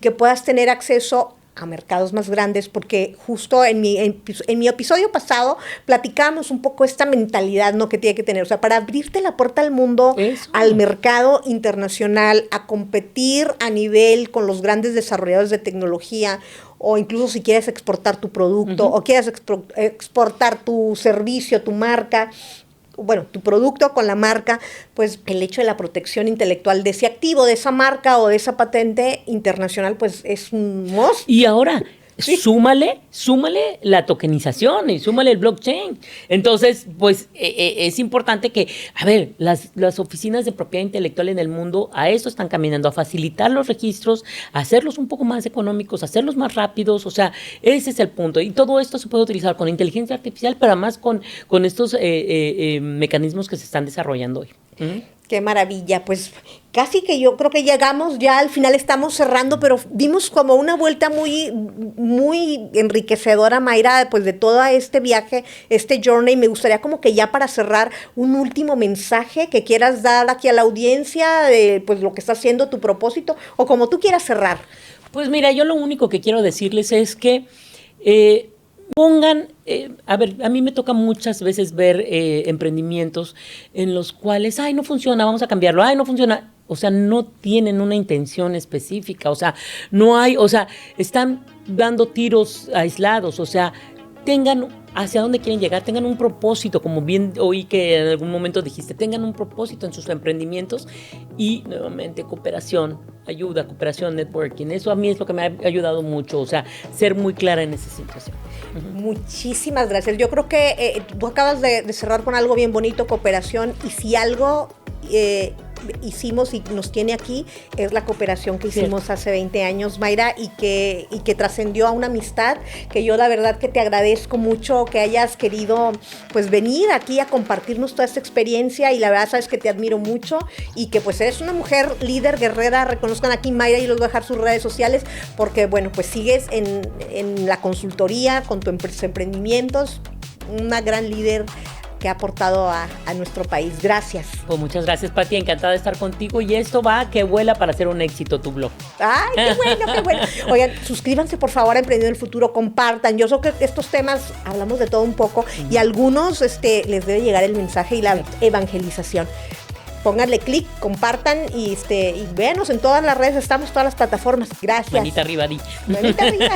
que puedas tener acceso a mercados más grandes, porque justo en mi episodio pasado platicábamos un poco esta mentalidad, ¿no?, que tiene que tener, o sea, para abrirte la puerta al mundo, al mercado internacional, a competir a nivel con los grandes desarrolladores de tecnología, o incluso si quieres exportar tu producto, o quieres exportar tu servicio, tu marca, bueno, tu producto con la marca, pues el hecho de la protección intelectual de ese activo, de esa marca o de esa patente internacional, pues es un must. Y ahora, súmale la tokenización y súmale el blockchain. Entonces, pues es importante que, a ver, las oficinas de propiedad intelectual en el mundo a eso están caminando, a facilitar los registros, a hacerlos un poco más económicos, a hacerlos más rápidos, o sea, ese es el punto. Y todo esto se puede utilizar con inteligencia artificial, pero además con estos mecanismos que se están desarrollando hoy. Qué maravilla, pues casi que yo creo que llegamos, ya al final estamos cerrando, pero dimos como una vuelta muy, muy enriquecedora, Mayra, pues de todo este viaje, este journey. Me gustaría como que ya para cerrar un último mensaje que quieras dar aquí a la audiencia de pues lo que está haciendo, tu propósito, o como tú quieras cerrar. Pues mira, yo lo único que quiero decirles es que pongan, a ver, a mí me toca muchas veces ver emprendimientos en los cuales, ay, no funciona, vamos a cambiarlo, ay, no funciona. O sea, no tienen una intención específica, o sea, no hay, o sea, están dando tiros aislados, o sea, tengan hacia dónde quieren llegar, tengan un propósito, como bien oí que en algún momento dijiste, tengan un propósito en sus emprendimientos y nuevamente cooperación, ayuda, cooperación, networking. Eso a mí es lo que me ha ayudado mucho, o sea, ser muy clara en esa situación. Muchísimas gracias. Yo creo que tú acabas de cerrar con algo bien bonito, cooperación, y si algo hicimos y nos tiene aquí es la cooperación que hicimos hace 20 años, Mayra, y que trascendió a una amistad, que yo la verdad que te agradezco mucho que hayas querido pues venir aquí a compartirnos toda esta experiencia, y la verdad sabes que te admiro mucho y que pues eres una mujer líder, guerrera. Reconozcan aquí Mayra, y les voy a dejar sus redes sociales porque bueno, pues sigues en la consultoría con tus emprendimientos, una gran líder que ha aportado a nuestro país. Gracias. Pues muchas gracias, Pati, encantada de estar contigo, y esto va que vuela para hacer un éxito tu blog. ¡Ay, qué bueno, qué bueno! Oigan, suscríbanse por favor a Emprendiendo el Futuro, compartan. Yo sé que estos temas hablamos de todo un poco y a algunos les debe llegar el mensaje y la evangelización. Pónganle clic, compartan y véanos en todas las redes, estamos en todas las plataformas. Gracias. Manita arriba, Di. Manita arriba.